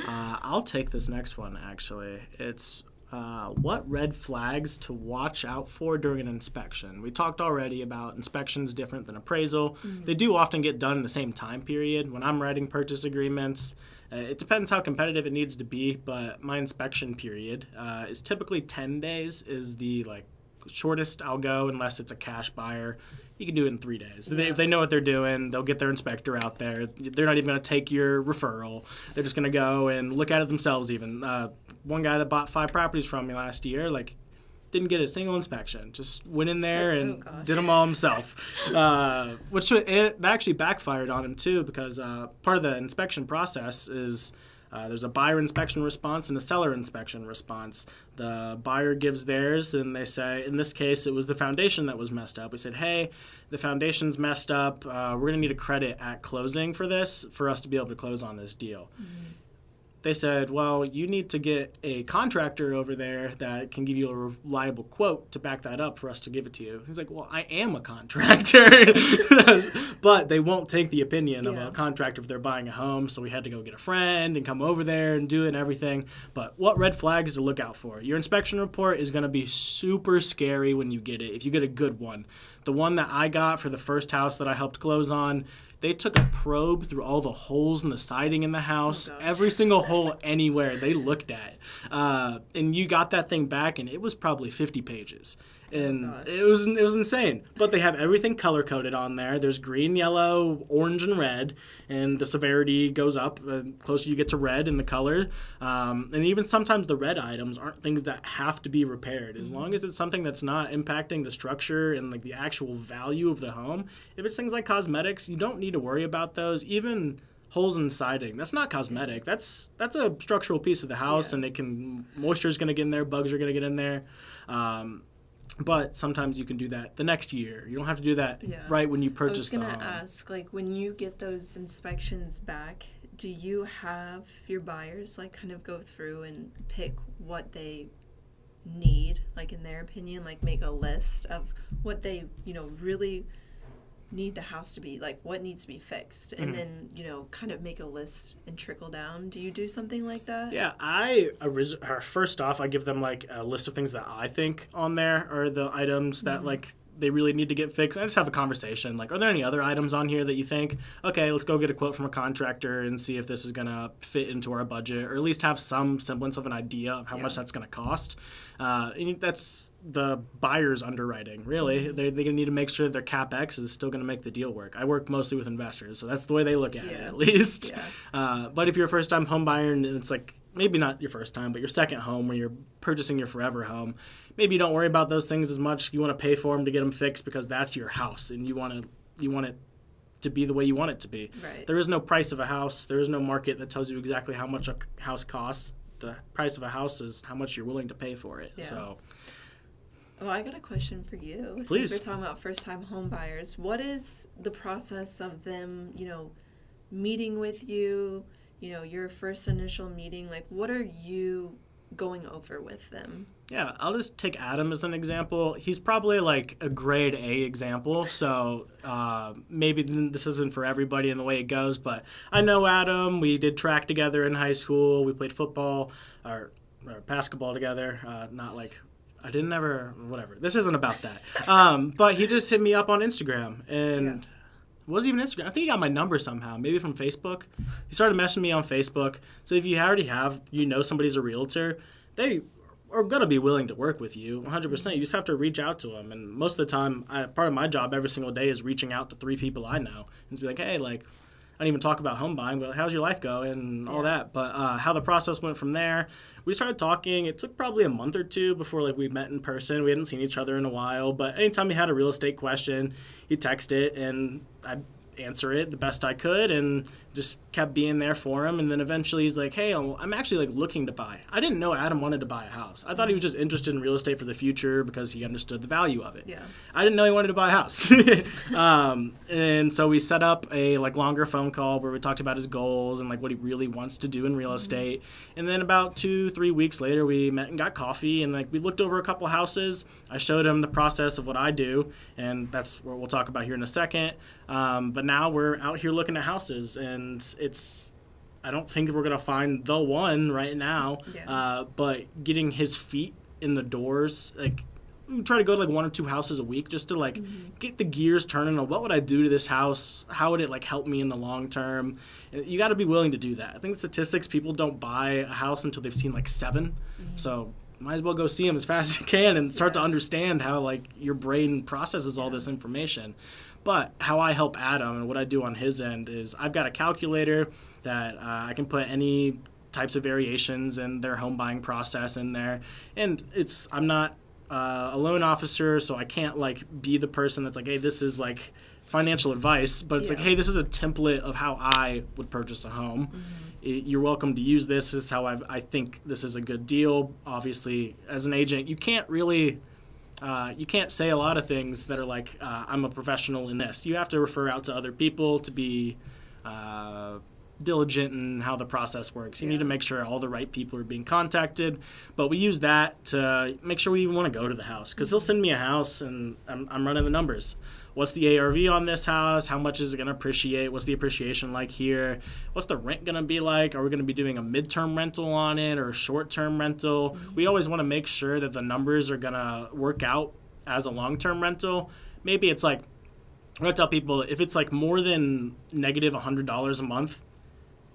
I'll take this next one, actually. It's what red flags to watch out for during an inspection. We talked already about inspections different than appraisal. They do often get done in the same time period. When I'm writing purchase agreements, it depends how competitive it needs to be, but my inspection period is typically 10 days is the shortest I'll go unless it's a cash buyer. You can do it in 3 days. If they know what they're doing, they'll get their inspector out there. They're not even going to take your referral. They're just going to go and look at it themselves even. One guy that bought 5 properties from me last year, didn't get a single inspection. Just went in there and did them all himself. That actually backfired on him too because part of the inspection process is there's a buyer inspection response and a seller inspection response. The buyer gives theirs, and they say, in this case, it was the foundation that was messed up. We said, hey, the foundation's messed up. We're going to need a credit at closing for this for us to be able to close on this deal. They said, well, you need to get a contractor over there that can give you a reliable quote to back that up for us to give it to you. He's like, well, I am a contractor. But they won't take the opinion of a contractor if they're buying a home, so we had to go get a friend and come over there and do it and everything. But what red flags to look out for? Your inspection report is going to be super scary when you get it, if you get a good one. The one that I got for the first house that I helped close on, they took a probe through all the holes in the siding in the house, every single hole anywhere they looked at. And you got that thing back, and it was probably 50 pages. And gosh. it was insane. But they have everything color coded on there. There's green, yellow, orange, and red, and the severity goes up the closer you get to red in the color. And even sometimes the red items aren't things that have to be repaired. As long as it's something that's not impacting the structure and like the actual value of the home. If it's things like cosmetics, you don't need to worry about those. Even holes in siding, that's not cosmetic. That's a structural piece of the house, and moisture is going to get in there, bugs are going to get in there. But sometimes you can do that the next year. You don't have to do that right when you purchase the home. I was going to ask, like, when you get those inspections back, do you have your buyers, like, kind of go through and pick what they need, like, in their opinion, like, make a list of what they, really need the house to be, like, what needs to be fixed, and then, kind of make a list and trickle down? Do you do something like that? Yeah, first off, I give them, like, a list of things that I think on there are the items that, like, they really need to get fixed. I just have a conversation. Like, are there any other items on here that you think, okay, let's go get a quote from a contractor and see if this is going to fit into our budget, or at least have some semblance of an idea of how much that's going to cost. And that's the buyer's underwriting, really. They're going to need to make sure that their CapEx is still going to make the deal work. I work mostly with investors, so that's the way they look at it, at least. Yeah. But if you're a first-time home buyer and it's like, maybe not your first time, but your second home where you're purchasing your forever home, maybe you don't worry about those things as much. You want to pay for them to get them fixed because that's your house, and you want it to be the way you want it to be. Right. There is no price of a house. There is no market that tells you exactly how much a house costs. The price of a house is how much you're willing to pay for it. Yeah. So. Well, I got a question for you. Please. Since we're talking about first-time home buyers, what is the process of them, meeting with you, your first initial meeting? Like, what are you going over with them? Yeah, I'll just take Adam as an example. He's probably like a grade A example, so maybe this isn't for everybody in the way it goes, but I know Adam. We did track together in high school. We played football or basketball together, not like... I didn't ever, whatever. This isn't about that. But he just hit me up on Instagram, and it wasn't even Instagram. I think he got my number somehow, maybe from Facebook. He started messaging me on Facebook. So if you already have, somebody's a realtor, they are going to be willing to work with you 100%. You just have to reach out to them. And most of the time, part of my job every single day is reaching out to 3 people I know and be like, hey, like, I didn't even talk about home buying, but how's your life going and all that. But how the process went from there, we started talking. It took probably a month or two before like we met in person. We hadn't seen each other in a while. But anytime he had a real estate question, he'd text it, and I'd answer it the best I could and just kept being there for him. And then eventually he's like, hey, I'm actually like looking to buy. I didn't know Adam wanted to buy a house. I thought he was just interested in real estate for the future because he understood the value of it. Yeah. I didn't know he wanted to buy a house. And so we set up a like longer phone call where we talked about his goals and like what he really wants to do in real estate. And then about 2-3 weeks later, we met and got coffee, and like we looked over a couple houses. I showed him the process of what I do, and that's what we'll talk about here in a second. But now we're out here looking at houses, and I don't think we're going to find the one right now, but getting his feet in the doors, like we try to go to like 1 or 2 houses a week just to like get the gears turning on what would I do to this house? How would it like help me in the long term? You got to be willing to do that. I think the statistics, people don't buy a house until they've seen like 7. So might as well go see them as fast as you can and start to understand how like your brain processes all this information. But how I help Adam and what I do on his end is I've got a calculator that I can put any types of variations in their home buying process in there. And I'm not a loan officer, so I can't like be the person that's like, hey, this is like financial advice. But it's like, hey, this is a template of how I would purchase a home. You're welcome to use this. This is how I think this is a good deal. Obviously, as an agent, you can't really... you can't say a lot of things that are like, I'm a professional in this. You have to refer out to other people to be diligent in how the process works. You need to make sure all the right people are being contacted. But we use that to make sure we even want to go to the house. Because he'll send me a house, and I'm running the numbers. What's the ARV on this house? How much is it going to appreciate? What's the appreciation like here? What's the rent going to be like? Are we going to be doing a midterm rental on it or a short-term rental? We always want to make sure that the numbers are going to work out as a long-term rental. Maybe it's like, I'm going to tell people, if it's like more than negative $100 a month,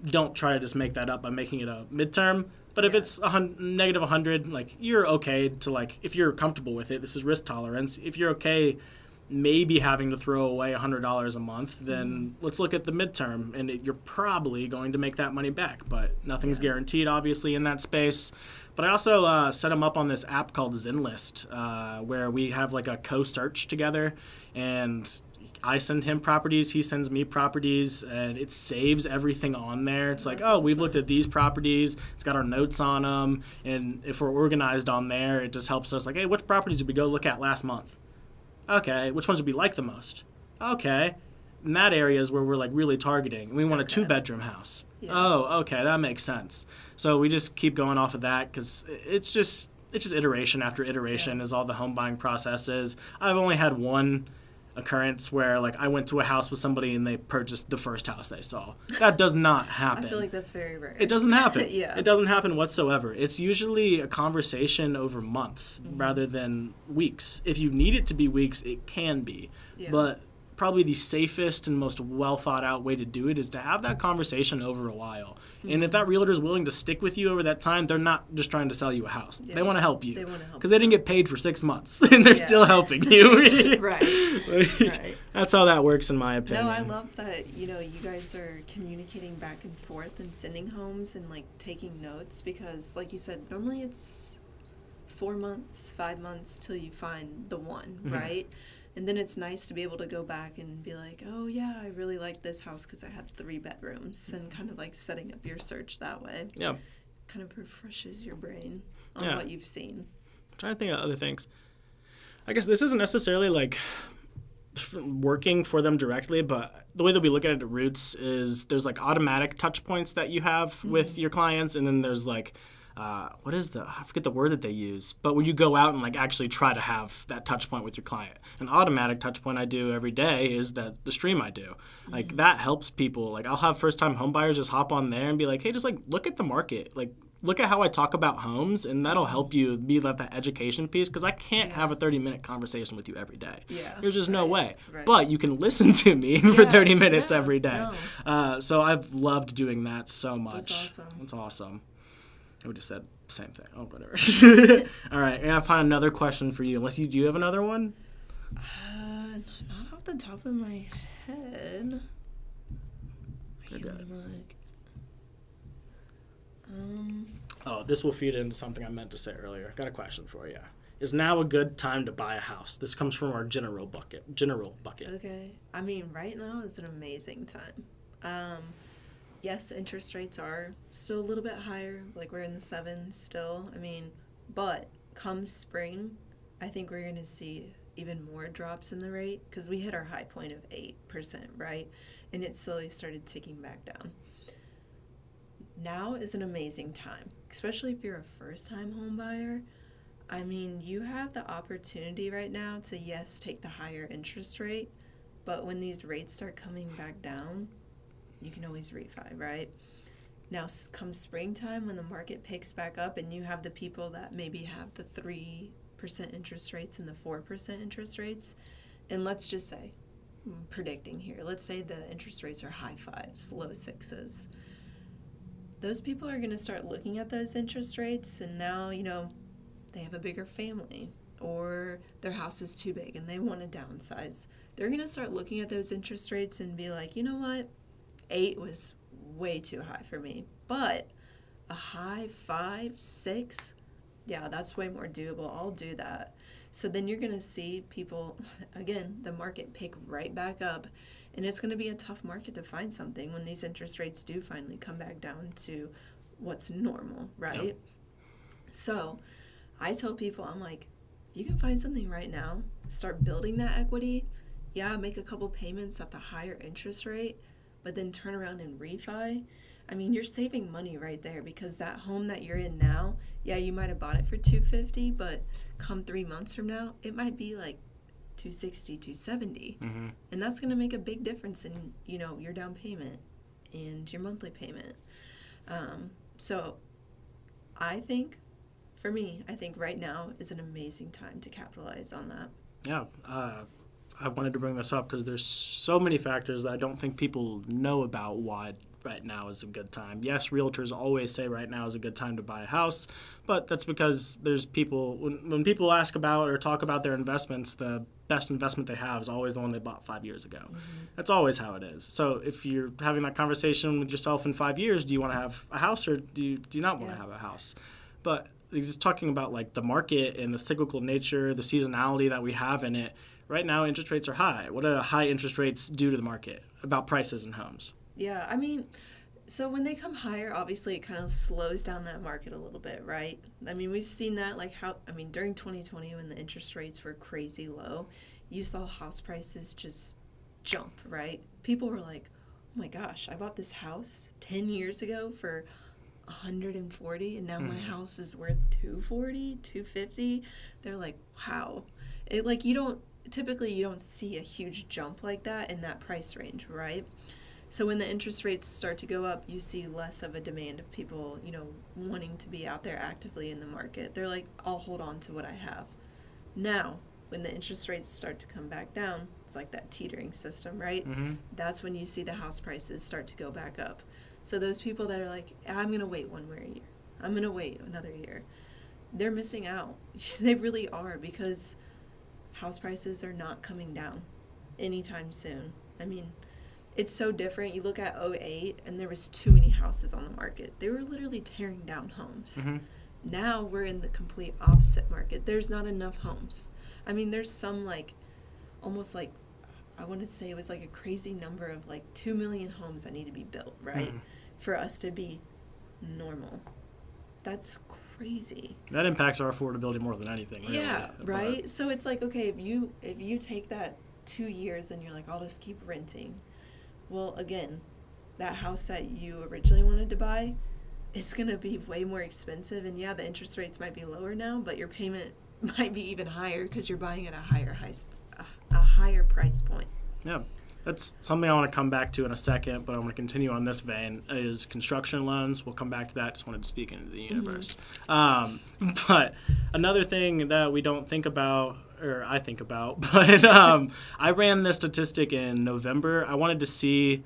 don't try to just make that up by making it a midterm. But if Yeah. it's negative 100, like, you're okay to, like, if you're comfortable with it, this is risk tolerance. If you're okay maybe having to throw away $100 a month, then let's look at the midterm, and you're probably going to make that money back. But nothing's guaranteed, obviously, in that space. But I also set them up on this app called Zenlist, where we have like a co-search together, and I send him properties, he sends me properties, and it saves everything on there. It's like, That's we've awesome. looked at these properties, it's got our notes on them, and if we're organized on there, it just helps us, like, hey, which properties did we go look at last month? Okay, which ones did we like the most? Okay, in that area is where we're like really targeting. We want a Okay. 2-bedroom house. Yeah. Oh, okay, that makes sense. So we just keep going off of that because it's just iteration after iteration is all the home buying process is. I've only had one occurrence where like I went to a house with somebody and they purchased the first house they saw. That does not I happen. feel like that's very rare. It doesn't happen. Yeah. It doesn't happen whatsoever. It's usually a conversation over months rather than weeks. If you need it to be weeks, it can be. Yeah. But probably the safest and most well thought out way to do it is to have that conversation over a while. And if that realtor is willing to stick with you over that time, they're not just trying to sell you a house. Yeah. They want to help you. They wanna help Because they didn't get paid for 6 months and they're Yeah. still helping you. Right. Like, Right. That's how that works in my opinion. No, I love that, you guys are communicating back and forth and sending homes and like taking notes because like you said, normally it's 4 months, 5 months till you find the one, right? And then it's nice to be able to go back and be like, oh yeah, I really like this house because I had 3 bedrooms and kind of like setting up your search that way. Yeah. Kind of refreshes your brain on Yeah. what you've seen. I'm trying to think of other things. I guess this isn't necessarily like working for them directly, but the way that we look at it at Roots is there's like automatic touch points that you have with your clients, and then there's like I forget the word that they use, but when you go out and like actually try to have that touch point with your client. An automatic touch point I do every day is the stream I do. Like that helps people. Like I'll have first time home buyers just hop on there and be like, hey, just like look at the market. Like look at how I talk about homes, and that'll help you be like that education piece because I can't have a 30-minute conversation with you every day. Yeah, There's just no way. right. But you can listen to me for Yeah, 30 minutes yeah, every day. no. So I've loved doing that so much. That's awesome. It's awesome. We just said the same thing. Oh, whatever. All right, and I find another question for you. Unless do you have another one? Not off the top of my head. I You're can good. look. Oh, this will feed into something I meant to say earlier. Got a question for you. Is now a good time to buy a house? This comes from our general bucket. Okay. I mean, right now is an amazing time. Yes, interest rates are still a little bit higher. Like we're in the 7s still. I mean, but come spring, I think we're going to see even more drops in the rate because we hit our high point of 8%, right? And it slowly started ticking back down. Now is an amazing time, especially if you're a first-time home buyer. I mean, you have the opportunity right now to, yes, take the higher interest rate, but when these rates start coming back down, you can always refi, right? Now, come springtime, when the market picks back up and you have the people that maybe have the 3% interest rates and the 4% interest rates, and let's just say, I'm predicting here, let's say the interest rates are high 5s, low 6s. Those people are going to start looking at those interest rates, and now, they have a bigger family, or their house is too big and they want to downsize. They're going to start looking at those interest rates and be like, you know what? 8 was way too high for me, but a high 5, 6, yeah, that's way more doable. I'll do that. So then you're going to see people, again, the market pick right back up, and it's going to be a tough market to find something when these interest rates do finally come back down to what's normal, right? Yep. So I tell people, I'm like, you can find something right now, start building that equity, yeah, make a couple payments at the higher interest rate, but then turn around and refi. I mean, you're saving money right there because that home that you're in now, yeah, you might have bought it for $250, but come 3 months from now, it might be like $260, $270. Mm-hmm. And that's going to make a big difference in, your down payment and your monthly payment. So I think, for me, I think right now is an amazing time to capitalize on that. Yeah. I wanted to bring this up because there's so many factors that I don't think people know about why right now is a good time. Yes, realtors always say right now is a good time to buy a house, but that's because there's people, when people ask about or talk about their investments, the best investment they have is always the one they bought 5 years ago. That's always how it is. So if you're having that conversation with yourself in 5 years, do you want to have a house or do you not want to have a house? But just talking about like the market and the cyclical nature, the seasonality that we have in it, right now interest rates are high. What do high interest rates do to the market about prices in homes? Yeah, I mean, so when they come higher, obviously it kind of slows down that market a little bit, right? I mean, we've seen that during 2020 when the interest rates were crazy low, you saw house prices just jump, right? People were like, oh my gosh, I bought this house 10 years ago for 140 and now my house is worth 240, 250. They're like, wow. Typically you don't see a huge jump like that in that price range, right? So when the interest rates start to go up, you see less of a demand of people, wanting to be out there actively in the market. They're like, I'll hold on to what I have. Now, when the interest rates start to come back down, it's like that teetering system, right? That's when you see the house prices start to go back up. So those people that are like, I'm going to wait 1 more year. I'm going to wait another year. They're missing out. They really are, because house prices are not coming down anytime soon. I mean, it's so different. You look at 2008 and there was too many houses on the market. They were literally tearing down homes. Now we're in the complete opposite market. There's not enough homes. I mean, there's some almost I want to say it was like a crazy number of 2 million homes that need to be built, right? For us to be normal. That's crazy. That impacts our affordability more than anything, really. Yeah, right? But so it's like, okay, if you take that 2 years and you're like, I'll just keep renting. Well, again, that house that you originally wanted to buy, it's going to be way more expensive. And yeah, the interest rates might be lower now, but your payment might be even higher because you're buying at a higher price point. Yeah. That's something I want to come back to in a second, but I want to continue on this vein, is construction loans. We'll come back to that. Just wanted to speak into the universe. But another thing that we don't think about, or I think about, but I ran this statistic in November. I wanted to see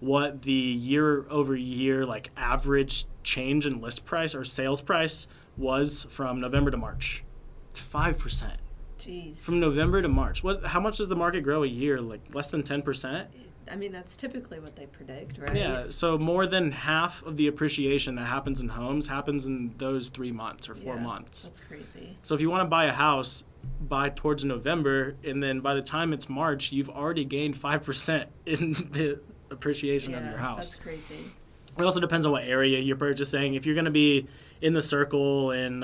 what the year-over-year average change in list price or sales price was from November to March. It's 5%. Jeez. From November to March. How much does the market grow a year? Less than 10%? I mean, that's typically what they predict, right? Yeah, so more than half of the appreciation that happens in homes happens in those 3 months or 4 months. That's crazy. So if you want to buy a house, buy towards November, and then by the time it's March, you've already gained 5% in the appreciation of your house. That's crazy. It also depends on what area you're purchasing. If you're going to be in the circle in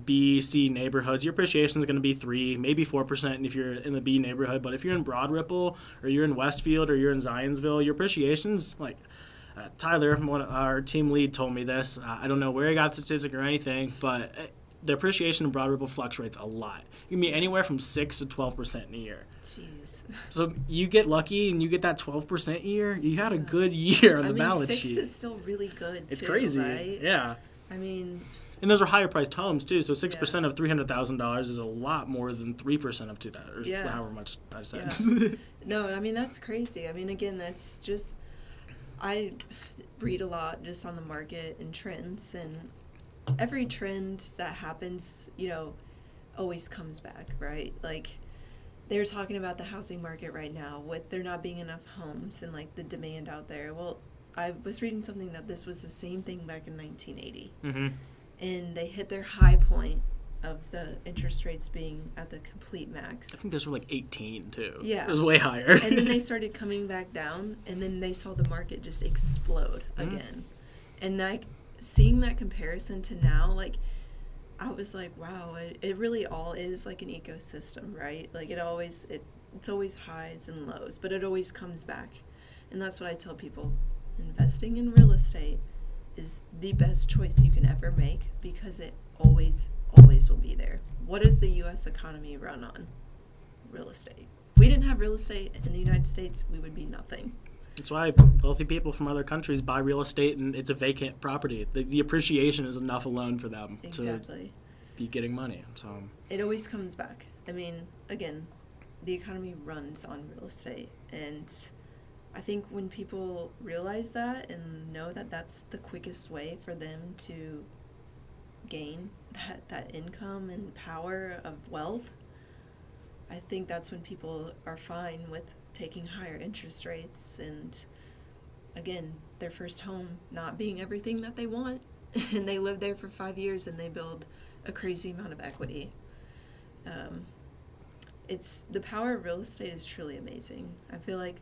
B, C neighborhoods, your appreciation is going to be 3, maybe 4% if you're in the B neighborhood. But if you're in Broad Ripple or you're in Westfield or you're in Zionsville, your appreciation's Tyler, our team lead, told me this. I don't know where he got the statistic or anything, but the appreciation in Broad Ripple fluctuates a lot. It can be anywhere from 6 to 12% in a year. Jeez. So you get lucky and you get that 12% a year, you had a good year on the balance sheet. 6 is still really good, It's too, crazy, right? yeah. I mean... And those are higher priced homes, too. So 6% of $300,000 is a lot more than 3% of $2,000, or however much I said. Yeah. No, I mean, that's crazy. I mean, again, that's just... I read a lot just on the market and trends, and every trend that happens, always comes back, right? They're talking about the housing market right now with there not being enough homes and the demand out there. Well, I was reading something that this was the same thing back in 1980. And they hit their high point of the interest rates being at the complete max. I think those were 18 too. Yeah. It was way higher. And then they started coming back down, and then they saw the market just explode again. And seeing that comparison to now, I was like, wow, it really all is an ecosystem, right? It's always highs and lows, but it always comes back. And that's what I tell people. Investing in real estate is the best choice you can ever make because it always will be there. What does the U.S. economy run on? Real estate. If we didn't have real estate in the United States, we would be nothing. That's why wealthy people from other countries buy real estate and it's a vacant property. The appreciation is enough alone for them to be getting money. So it always comes back. I mean, again, the economy runs on real estate, and I think when people realize that and know that that's the quickest way for them to gain that income and power of wealth, I think that's when people are fine with taking higher interest rates and, again, their first home not being everything that they want. And they live there for 5 years and they build a crazy amount of equity. It's the power of real estate is truly amazing. I feel like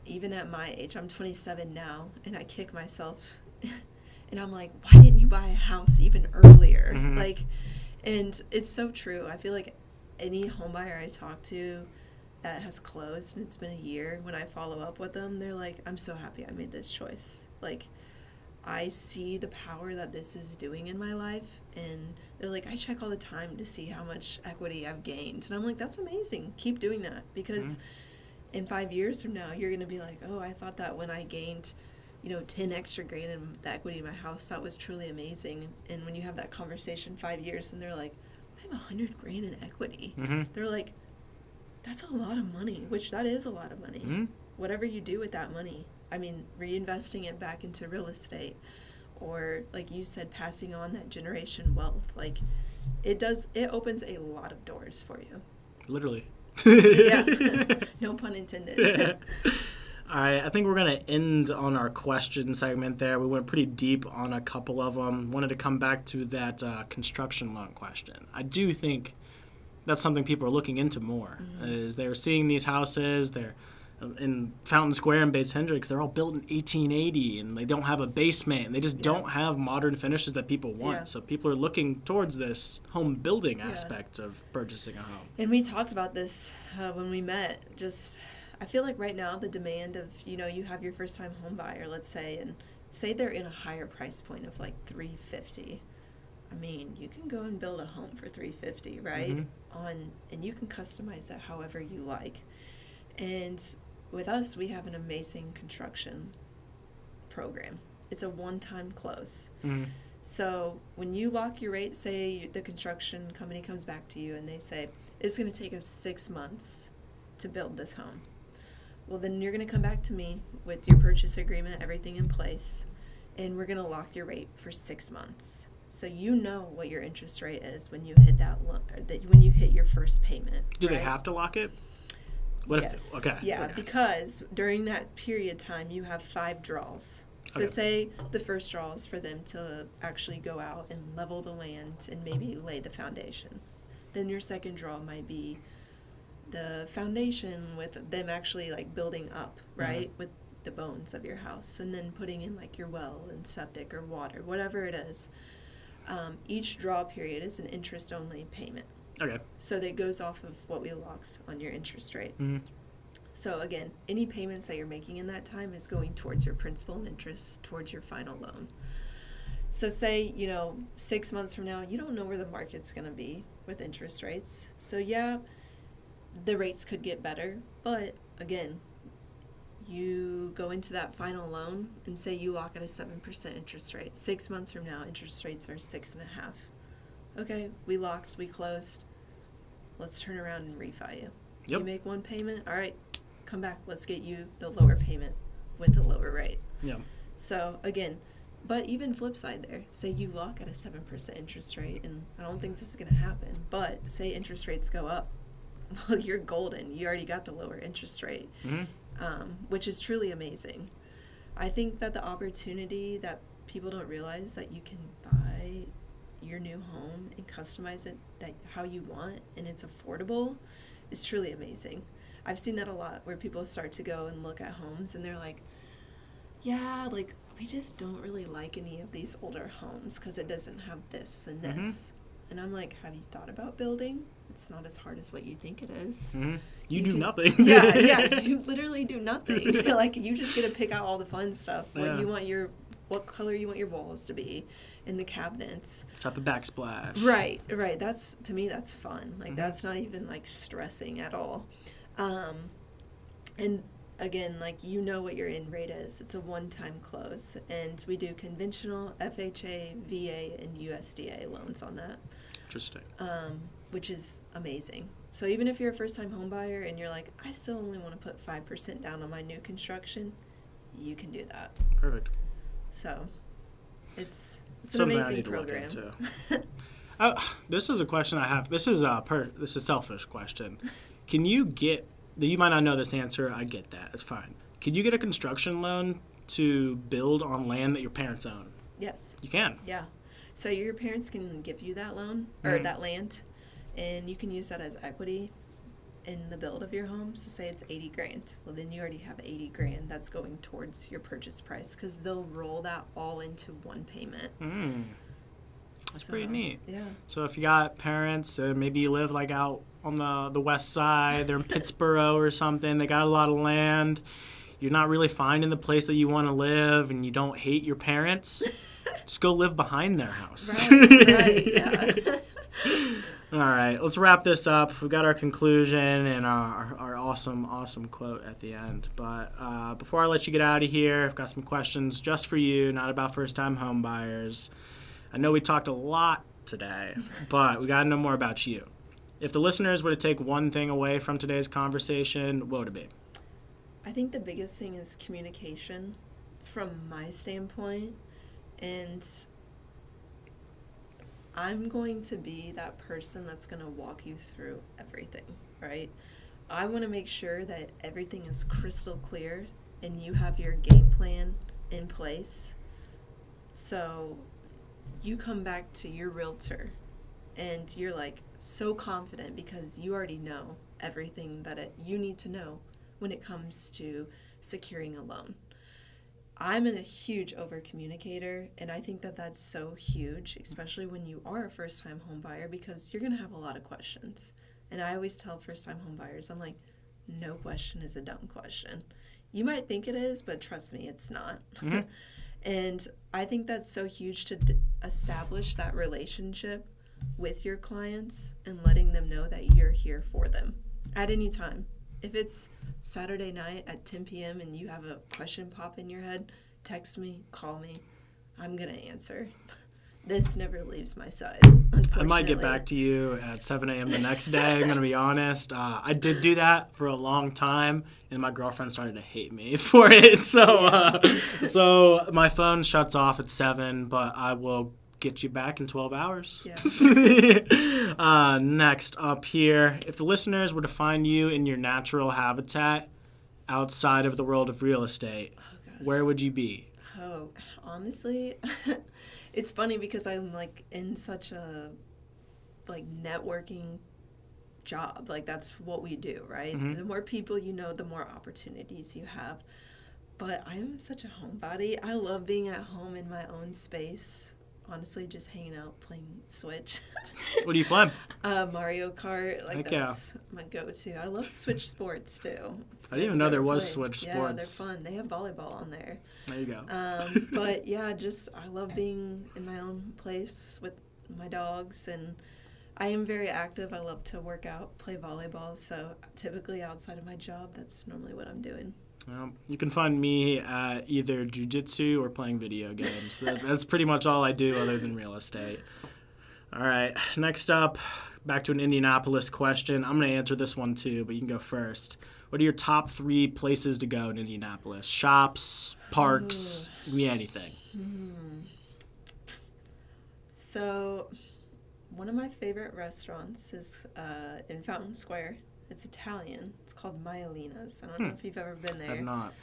even at my age, I'm 27 now, and I kick myself and I'm like, why didn't you buy a house even earlier? Mm-hmm. Like, and it's so true. I feel like any home buyer I talk to that has closed and it's been a year, when I follow up with them, they're like, I'm so happy I made this choice. Like, I see the power that this is doing in my life, and they're like, I check all the time to see how much equity I've gained. And I'm like, that's amazing. Keep doing that, because in 5 years from now, you're going to be like, oh, I thought that when I gained, 10 extra grand in the equity in my house, that was truly amazing. And when you have that conversation 5 years and they're like, I have 100 grand in equity. They're like, that's a lot of money, which that is a lot of money. Whatever you do with that money, I mean, reinvesting it back into real estate, or like you said, passing on that generation wealth, like it opens a lot of doors for you. Literally. Yeah. No pun intended. All right, I think we're going to end on our question segment there. We went pretty deep on a couple of them. Wanted to come back to that construction loan question. I do think that's something people are looking into more, is they're seeing these houses, they're in Fountain Square and Bates Hendricks, they're all built in 1880, and they don't have a basement, and they just don't have modern finishes that people want. Yeah. So people are looking towards this home building aspect of purchasing a home. And we talked about this when we met. Just, I feel like right now the demand of, you have your first time home buyer, let's say, and say they're in a higher price point of like $350. I mean, you can go and build a home for $350, right? And you can customize it however you like. And with us, we have an amazing construction program. It's a one-time close. So when you lock your rate, say the construction company comes back to you and they say, it's going to take us 6 months to build this home. Well, then you're going to come back to me with your purchase agreement, everything in place, and we're going to lock your rate for 6 months. So you know what your interest rate is when you hit when you hit your first payment. Do right? they have to lock it? Yes. Okay. Yeah, okay. Because during that period of time, you have 5 draws. So say the first draw is for them to actually go out and level the land and maybe lay the foundation. Then your second draw might be the foundation with them actually like building up, right, with the bones of your house, and then putting in like your well and septic or water, whatever it is. Each draw period is an interest-only payment. Okay. So that goes off of what we locked on your interest rate. So again, any payments that you're making in that time is going towards your principal and interest towards your final loan. So say, 6 months from now, you don't know where the market's going to be with interest rates. So yeah, the rates could get better, but again, you go into that final loan and say you lock at a 7% interest rate. 6 months from now, interest rates are 6.5%. Okay, we locked, we closed. Let's turn around and refi you. Yep. You make one payment, all right, come back, let's get you the lower payment with the lower rate. Yeah. So again, but even flip side there, say you lock at a 7% interest rate, and I don't think this is going to happen, but say interest rates go up, well, you're golden. You already got the lower interest rate, which is truly amazing. I think that the opportunity that people don't realize that you can buy your new home and customize it how you want, and it's affordable, is truly amazing. I've seen that a lot where people start to go and look at homes and they're like, yeah, like we just don't really like any of these older homes because it doesn't have this and this. And I'm like, have you thought about building? It's not as hard as what you think it is. You do nothing. Yeah, you literally do nothing. Like, you just get to pick out all the fun stuff. What color you want your walls to be in the cabinets. Type of backsplash. Right. That's, to me, that's fun. Like, that's not even, like, stressing at all. And, again, like, you know what your in rate is. It's a one-time close. And we do conventional, FHA, VA, and USDA loans on that. Interesting. Which is amazing. So even if you're a first-time home buyer and you're like, I still only want to put 5% down on my new construction, you can do that. Perfect. So it's an Something I amazing need to look program. into. This is a question I have. This is a selfish question. Can you get? You might not know this answer. I get that. It's fine. Can you get a construction loan to build on land that your parents own? Yes. You can. Yeah. So your parents can give you that loan or that land, and you can use that as equity in the build of your home. So say it's 80 grand. Well, then you already have 80 grand that's going towards your purchase price because they'll roll that all into one payment. That's pretty neat. Yeah. So if you got parents, maybe you live like out on the west side, they're in Pittsburgh or something, they got a lot of land, you're not really finding the place that you want to live, and you don't hate your parents, just go live behind their house. Right, yeah. All right, let's wrap this up. We've got our conclusion and our awesome quote at the end. But before I let you get out of here, I've got some questions just for you, not about first-time home buyers. I know we talked a lot today, but we got to know more about you. If the listeners were to take one thing away from today's conversation, what would it be? I think the biggest thing is communication from my standpoint. And I'm going to be that person that's going to walk you through everything, right? I want to make sure that everything is crystal clear and you have your game plan in place. So you come back to your realtor and you're like so confident because you already know everything that you need to know when it comes to securing a loan. I'm a huge over communicator, and I think that that's so huge, especially when you are a first time home buyer, because you're going to have a lot of questions. And I always tell first time home buyers, I'm like, no question is a dumb question. You might think it is, but trust me, it's not. Mm-hmm. And I think that's so huge to establish that relationship with your clients and letting them know that you're here for them at any time. If it's Saturday night at 10 p.m. and you have a question pop in your head, text me, call me. I'm going to answer. This never leaves my side, unfortunately. I might get back to you at 7 a.m. the next day, I'm going to be honest. I did do that for a long time, and my girlfriend started to hate me for it. So my phone shuts off at 7, but I will get you back in 12 hours. Yeah. Next up here, if the listeners were to find you in your natural habitat outside of the world of real estate, where would you be? Oh, honestly, it's funny because I'm like in such a networking job. Like that's what we do, right? Mm-hmm. The more people you know, the more opportunities you have. But I'm such a homebody. I love being at home in my own space. Honestly, just hanging out, playing Switch. What do you play? Mario Kart. That's my go-to. I love Switch Sports, too. I didn't even know there was Switch Sports. Yeah, they're fun. They have volleyball on there. There you go. But, yeah, I love being in my own place with my dogs. And I am very active. I love to work out, play volleyball. So, typically outside of my job, that's normally what I'm doing. You can find me at either jiu-jitsu or playing video games. That's pretty much all I do other than real estate. All right, next up, back to an Indianapolis question. I'm going to answer this one too, but you can go first. What are your top 3 places to go in Indianapolis? Shops, parks, anything. So one of my favorite restaurants is in Fountain Square. It's Italian. It's called Maialina's. I don't know if you've ever been there. I've not.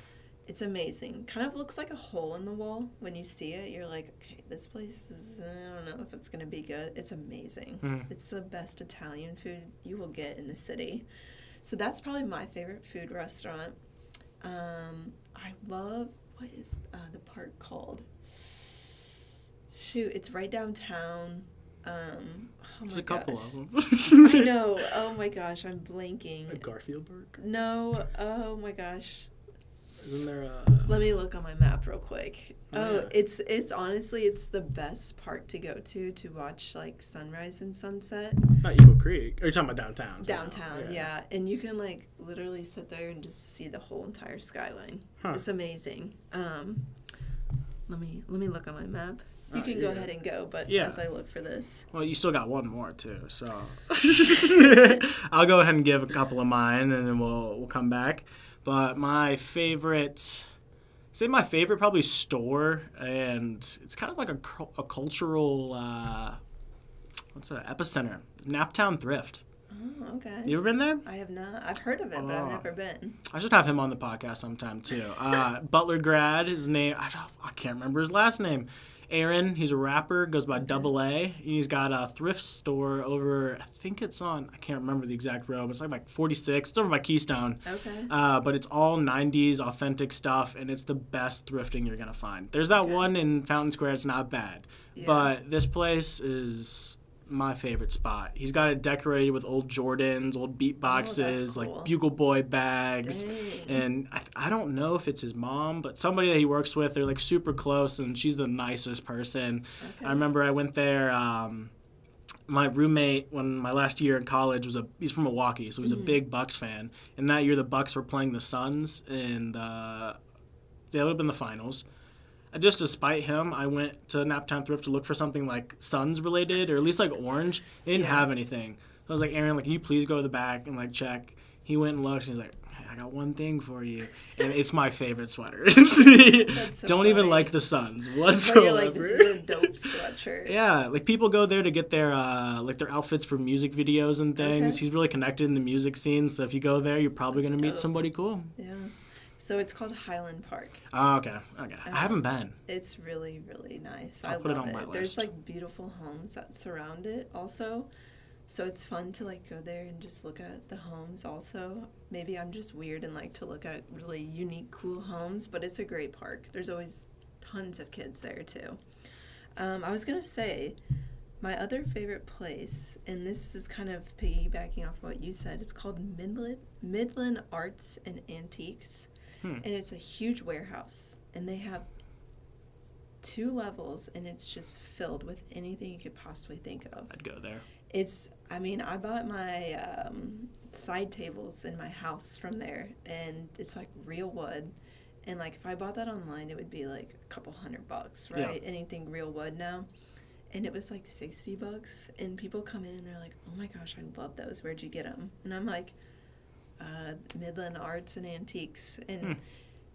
It's amazing. Kind of looks like a hole in the wall. When you see it, you're like, okay, this place is, I don't know if it's going to be good. It's amazing. It's the best Italian food you will get in the city. So that's probably my favorite food restaurant. I love, what is the park called? Shoot, it's right downtown. There's a couple of them. I know. Oh my gosh, I'm blanking. A Garfield Park? No. Oh my gosh. Isn't there a... Let me look on my map real quick. Yeah. It's honestly, it's the best park to go to watch like sunrise and sunset. Not Eagle Creek. Are you talking about downtown? Downtown, yeah. And you can like literally sit there and just see the whole entire skyline. It's amazing. Let me look on my map. You can go ahead and go, but Yeah. as I look for this. Well, you still got one more too, so I'll go ahead and give a couple of mine, and then we'll come back. But my favorite probably store, and it's kind of like a cultural epicenter. Naptown Thrift. Oh, okay. You ever been there? I have not. I've heard of it, but I've never been. I should have him on the podcast sometime too. Butler grad, his name I can't remember his last name. Aaron, he's a rapper, goes by Double A. He's got a thrift store over, I think it's on, I can't remember the exact road, but it's like 46. It's over by Keystone. Okay. But it's all 90s authentic stuff, and it's the best thrifting you're going to find. There's that one in Fountain Square, it's not bad. Yeah. But this place is my favorite spot. He's got it decorated with old Jordans, old beat boxes, cool. like Bugle Boy bags. Dang. And I don't know if it's his mom, but somebody that he works with, they're like super close, and she's the nicest person. Okay. I remember I went there, my roommate, when my last year in college, he's from Milwaukee, so he's a big Bucks fan. And that year the Bucks were playing the Suns, and they would have been the finals. Just to spite him, I went to Naptown Thrift to look for something like Suns related, or at least like orange. They didn't have anything. So I was like, Aaron, like, can you please go to the back and like check? He went and looked, and he's like, hey, I got one thing for you, and it's my favorite sweater. So don't funny. even like the Suns whatsoever. But you're like, this is a dope sweatshirt. Yeah, like people go there to get their their outfits for music videos and things. Okay. He's really connected in the music scene, so if you go there, you're probably That's gonna meet dope. somebody cool. Yeah. So it's called Highland Park. Oh, okay. I haven't been. It's really, really nice. I'll I put it love on my it. There's list. like beautiful homes that surround it also. So it's fun to like go there and just look at the homes also. Maybe I'm just weird and like to look at really unique, cool homes, but it's a great park. There's always tons of kids there too. I was going to say, my other favorite place, and this is kind of piggybacking off what you said, it's called Midland Arts and Antiques. And it's a huge warehouse, and they have 2 levels, and it's just filled with anything you could possibly think of. I'd go there. I bought my side tables in my house from there, and it's like real wood. And like if I bought that online, it would be like a couple $100, right? Yeah. Anything real wood now. And it was like $60, and people come in and they're like, oh my gosh, I love those. Where'd you get them? And I'm like, Midland Arts and Antiques. And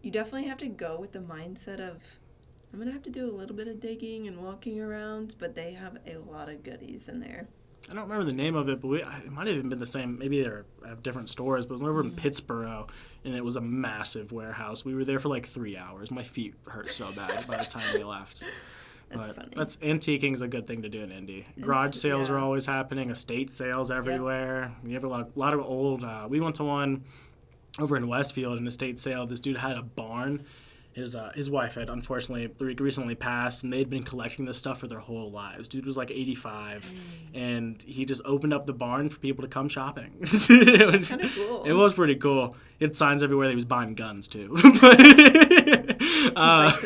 you definitely have to go with the mindset of, I'm going to have to do a little bit of digging and walking around, but they have a lot of goodies in there. I don't remember the name of it, but it might have even been the same. Maybe they have different stores, but it was over in Pittsburgh, and it was a massive warehouse. We were there for like 3 hours. My feet hurt so bad by the time we left. That's funny. Antiquing is a good thing to do in Indy. Garage sales are always happening. Estate sales everywhere. Yep. You have a lot of old. We went to one over in Westfield, an estate sale. This dude had a barn. His wife had unfortunately recently passed, and they'd been collecting this stuff for their whole lives. Dude was like 85, and he just opened up the barn for people to come shopping. It was kind of cool. It was pretty cool. He had signs everywhere that he was buying guns too. So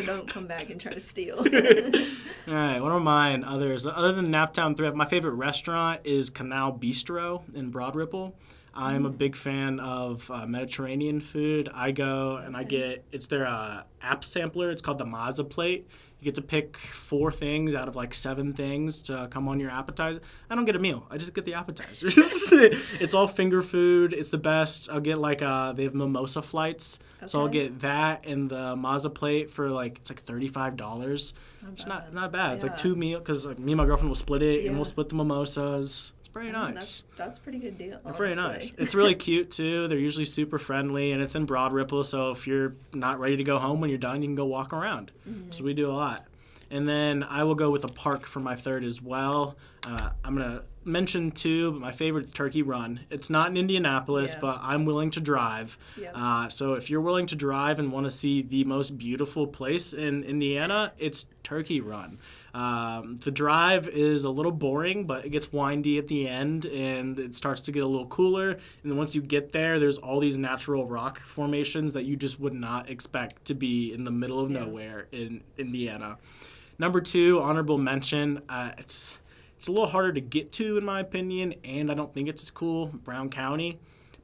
don't come back and try to steal. All right, what are mine? Other than Naptown Thrift, my favorite restaurant is Canal Bistro in Broad Ripple. I'm a big fan of Mediterranean food. I go and it's their app sampler. It's called the Mazza Plate. You get to pick 4 things out of like 7 things to come on your appetizer. I don't get a meal. I just get the appetizers. It's all finger food. It's the best. I'll get like they have mimosa flights. Okay. So I'll get that and the Mazza Plate for it's like $35. It's not bad. Yeah. It's like 2 meals because like, me and my girlfriend will split it and we'll split the mimosas. It's pretty nice. That's a pretty good deal. They're pretty nice. It's really cute too. They're usually super friendly, and it's in Broad Ripple. So if you're not ready to go home when you're done, you can go walk around. So we do a lot. And then I will go with a park for my third as well. I'm gonna mention 2, but my favorite is Turkey Run. It's not in Indianapolis, but I'm willing to drive. Yep. So if you're willing to drive and want to see the most beautiful place in Indiana, it's Turkey Run. The drive is a little boring, but it gets windy at the end, and it starts to get a little cooler. And then once you get there, there's all these natural rock formations that you just would not expect to be in the middle of nowhere in Indiana. Number 2, honorable mention. It's a little harder to get to, in my opinion, and I don't think it's as cool, Brown County.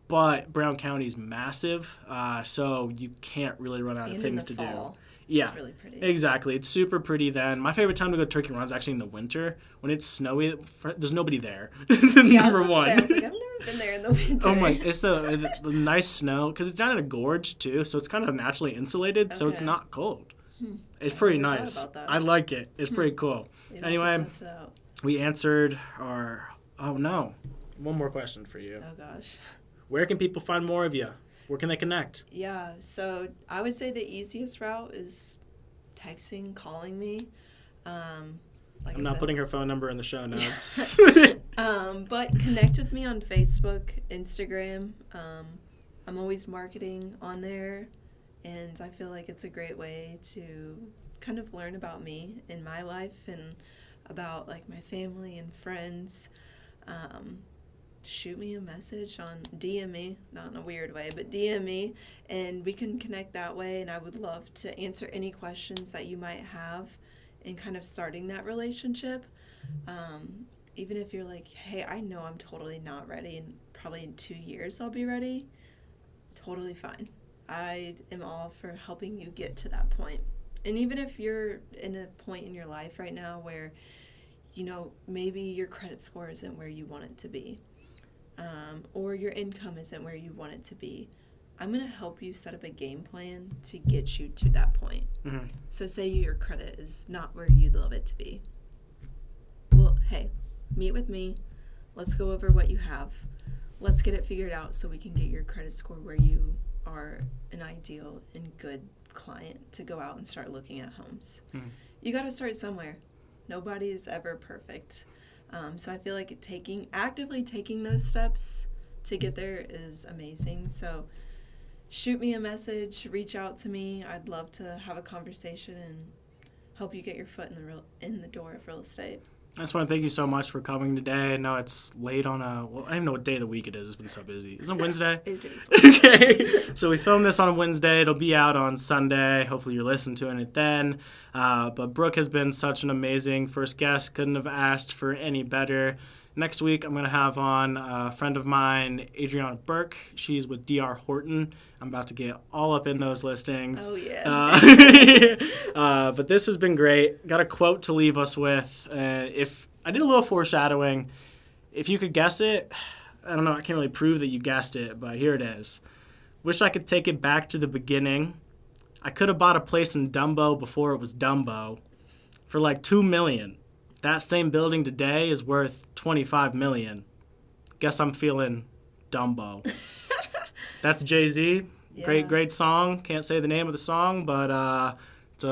But Brown County is massive, so you can't really run out of things to do. Yeah. It's really pretty. Exactly. It's super pretty then. My favorite time to go turkey run is actually in the winter. When it's snowy, there's nobody there. Yeah, Number one. I was like, I've never been there in the winter. Oh my! It's the nice snow because it's down in a gorge too, so it's kind of naturally insulated, so it's Okay. not cold. It's pretty never thought nice. about that. I like it. It's pretty cool. You'll have to Anyway, test it out. we answered our. Oh no! One more question for you. Oh gosh. Where can people find more of you? Where can they connect? Yeah, so I would say the easiest route is texting, calling me. Like I'm I not said. putting her phone number in the show notes. But connect with me on Facebook, Instagram. I'm always marketing on there, and I feel like it's a great way to kind of learn about me in my life and about like my family and friends. Shoot me a message on DM me, not in a weird way, but DM me, and we can connect that way. And I would love to answer any questions that you might have in kind of starting that relationship. Even if you're like, hey, I know I'm totally not ready, and probably in 2 years I'll be ready, totally fine. I am all for helping you get to that point. And even if you're in a point in your life right now where, you know, maybe your credit score isn't where you want it to be, or your income isn't where you want it to be, I'm going to help you set up a game plan to get you to that point. Mhm. So say your credit is not where you'd love it to be. Well, hey, meet with me. Let's go over what you have. Let's get it figured out so we can get your credit score where you are an ideal and good client to go out and start looking at homes. Mhm. You got to start somewhere. Nobody is ever perfect. So I feel like actively taking those steps to get there is amazing. So shoot me a message, reach out to me. I'd love to have a conversation and help you get your foot in the door of real estate. I just want to thank you so much for coming today. I know it's late on I don't even know what day of the week it is. It's been so busy. Is it Wednesday? It is. Okay. So we filmed this on a Wednesday. It'll be out on Sunday. Hopefully you're listening to it then. But Brooke has been such an amazing first guest. Couldn't have asked for any better. Next week, I'm going to have on a friend of mine, Adriana Burke. She's with D.R. Horton. I'm about to get all up in those listings. Oh, yeah. But this has been great. Got a quote to leave us with. If I did a little foreshadowing. If you could guess it, I don't know. I can't really prove that you guessed it, but here it is. Wish I could take it back to the beginning. I could have bought a place in Dumbo before it was Dumbo for like $2 million. That same building today is worth $25 million. Guess I'm feeling Dumbo. That's Jay-Z. Yeah. Great song. Can't say the name of the song, but it's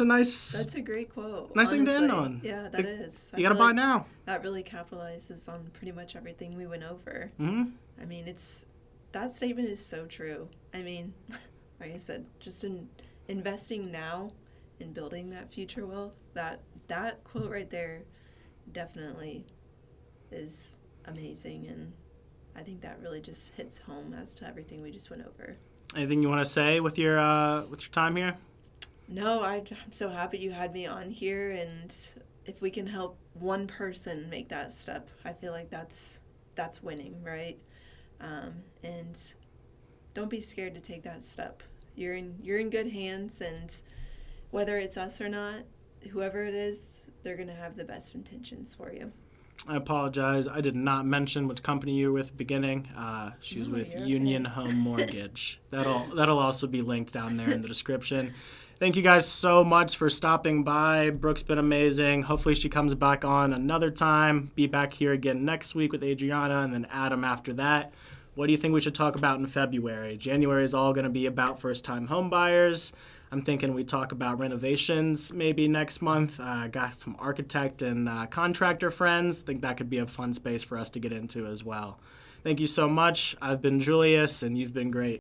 a nice That's a great quote. nice thing to end honestly. on. Yeah, that is. You gotta buy now. That really capitalizes on pretty much everything we went over. Hmm. I mean, that statement is so true. I mean, like I said, just in investing now in building that future wealth, that quote right there definitely is amazing, and I think that really just hits home as to everything we just went over. Anything you want to say with your time here? No, I'm so happy you had me on here, and if we can help one person make that step, I feel like that's winning, right? And don't be scared to take that step. You're in good hands, and whether it's us or not, whoever it is, they're gonna have the best intentions for you. I apologize. I did not mention which company you were with at the beginning. She was No, with you're Union okay. Home Mortgage. That'll also be linked down there in the description. Thank you guys so much for stopping by. Brooke's been amazing. Hopefully she comes back on another time. Be back here again next week with Adriana and then Adam after that. What do you think we should talk about in February? January is all going to be about first-time home buyers. I'm thinking we talk about renovations maybe next month. Got some architect and contractor friends. Think that could be a fun space for us to get into as well. Thank you so much. I've been Julius, and you've been great.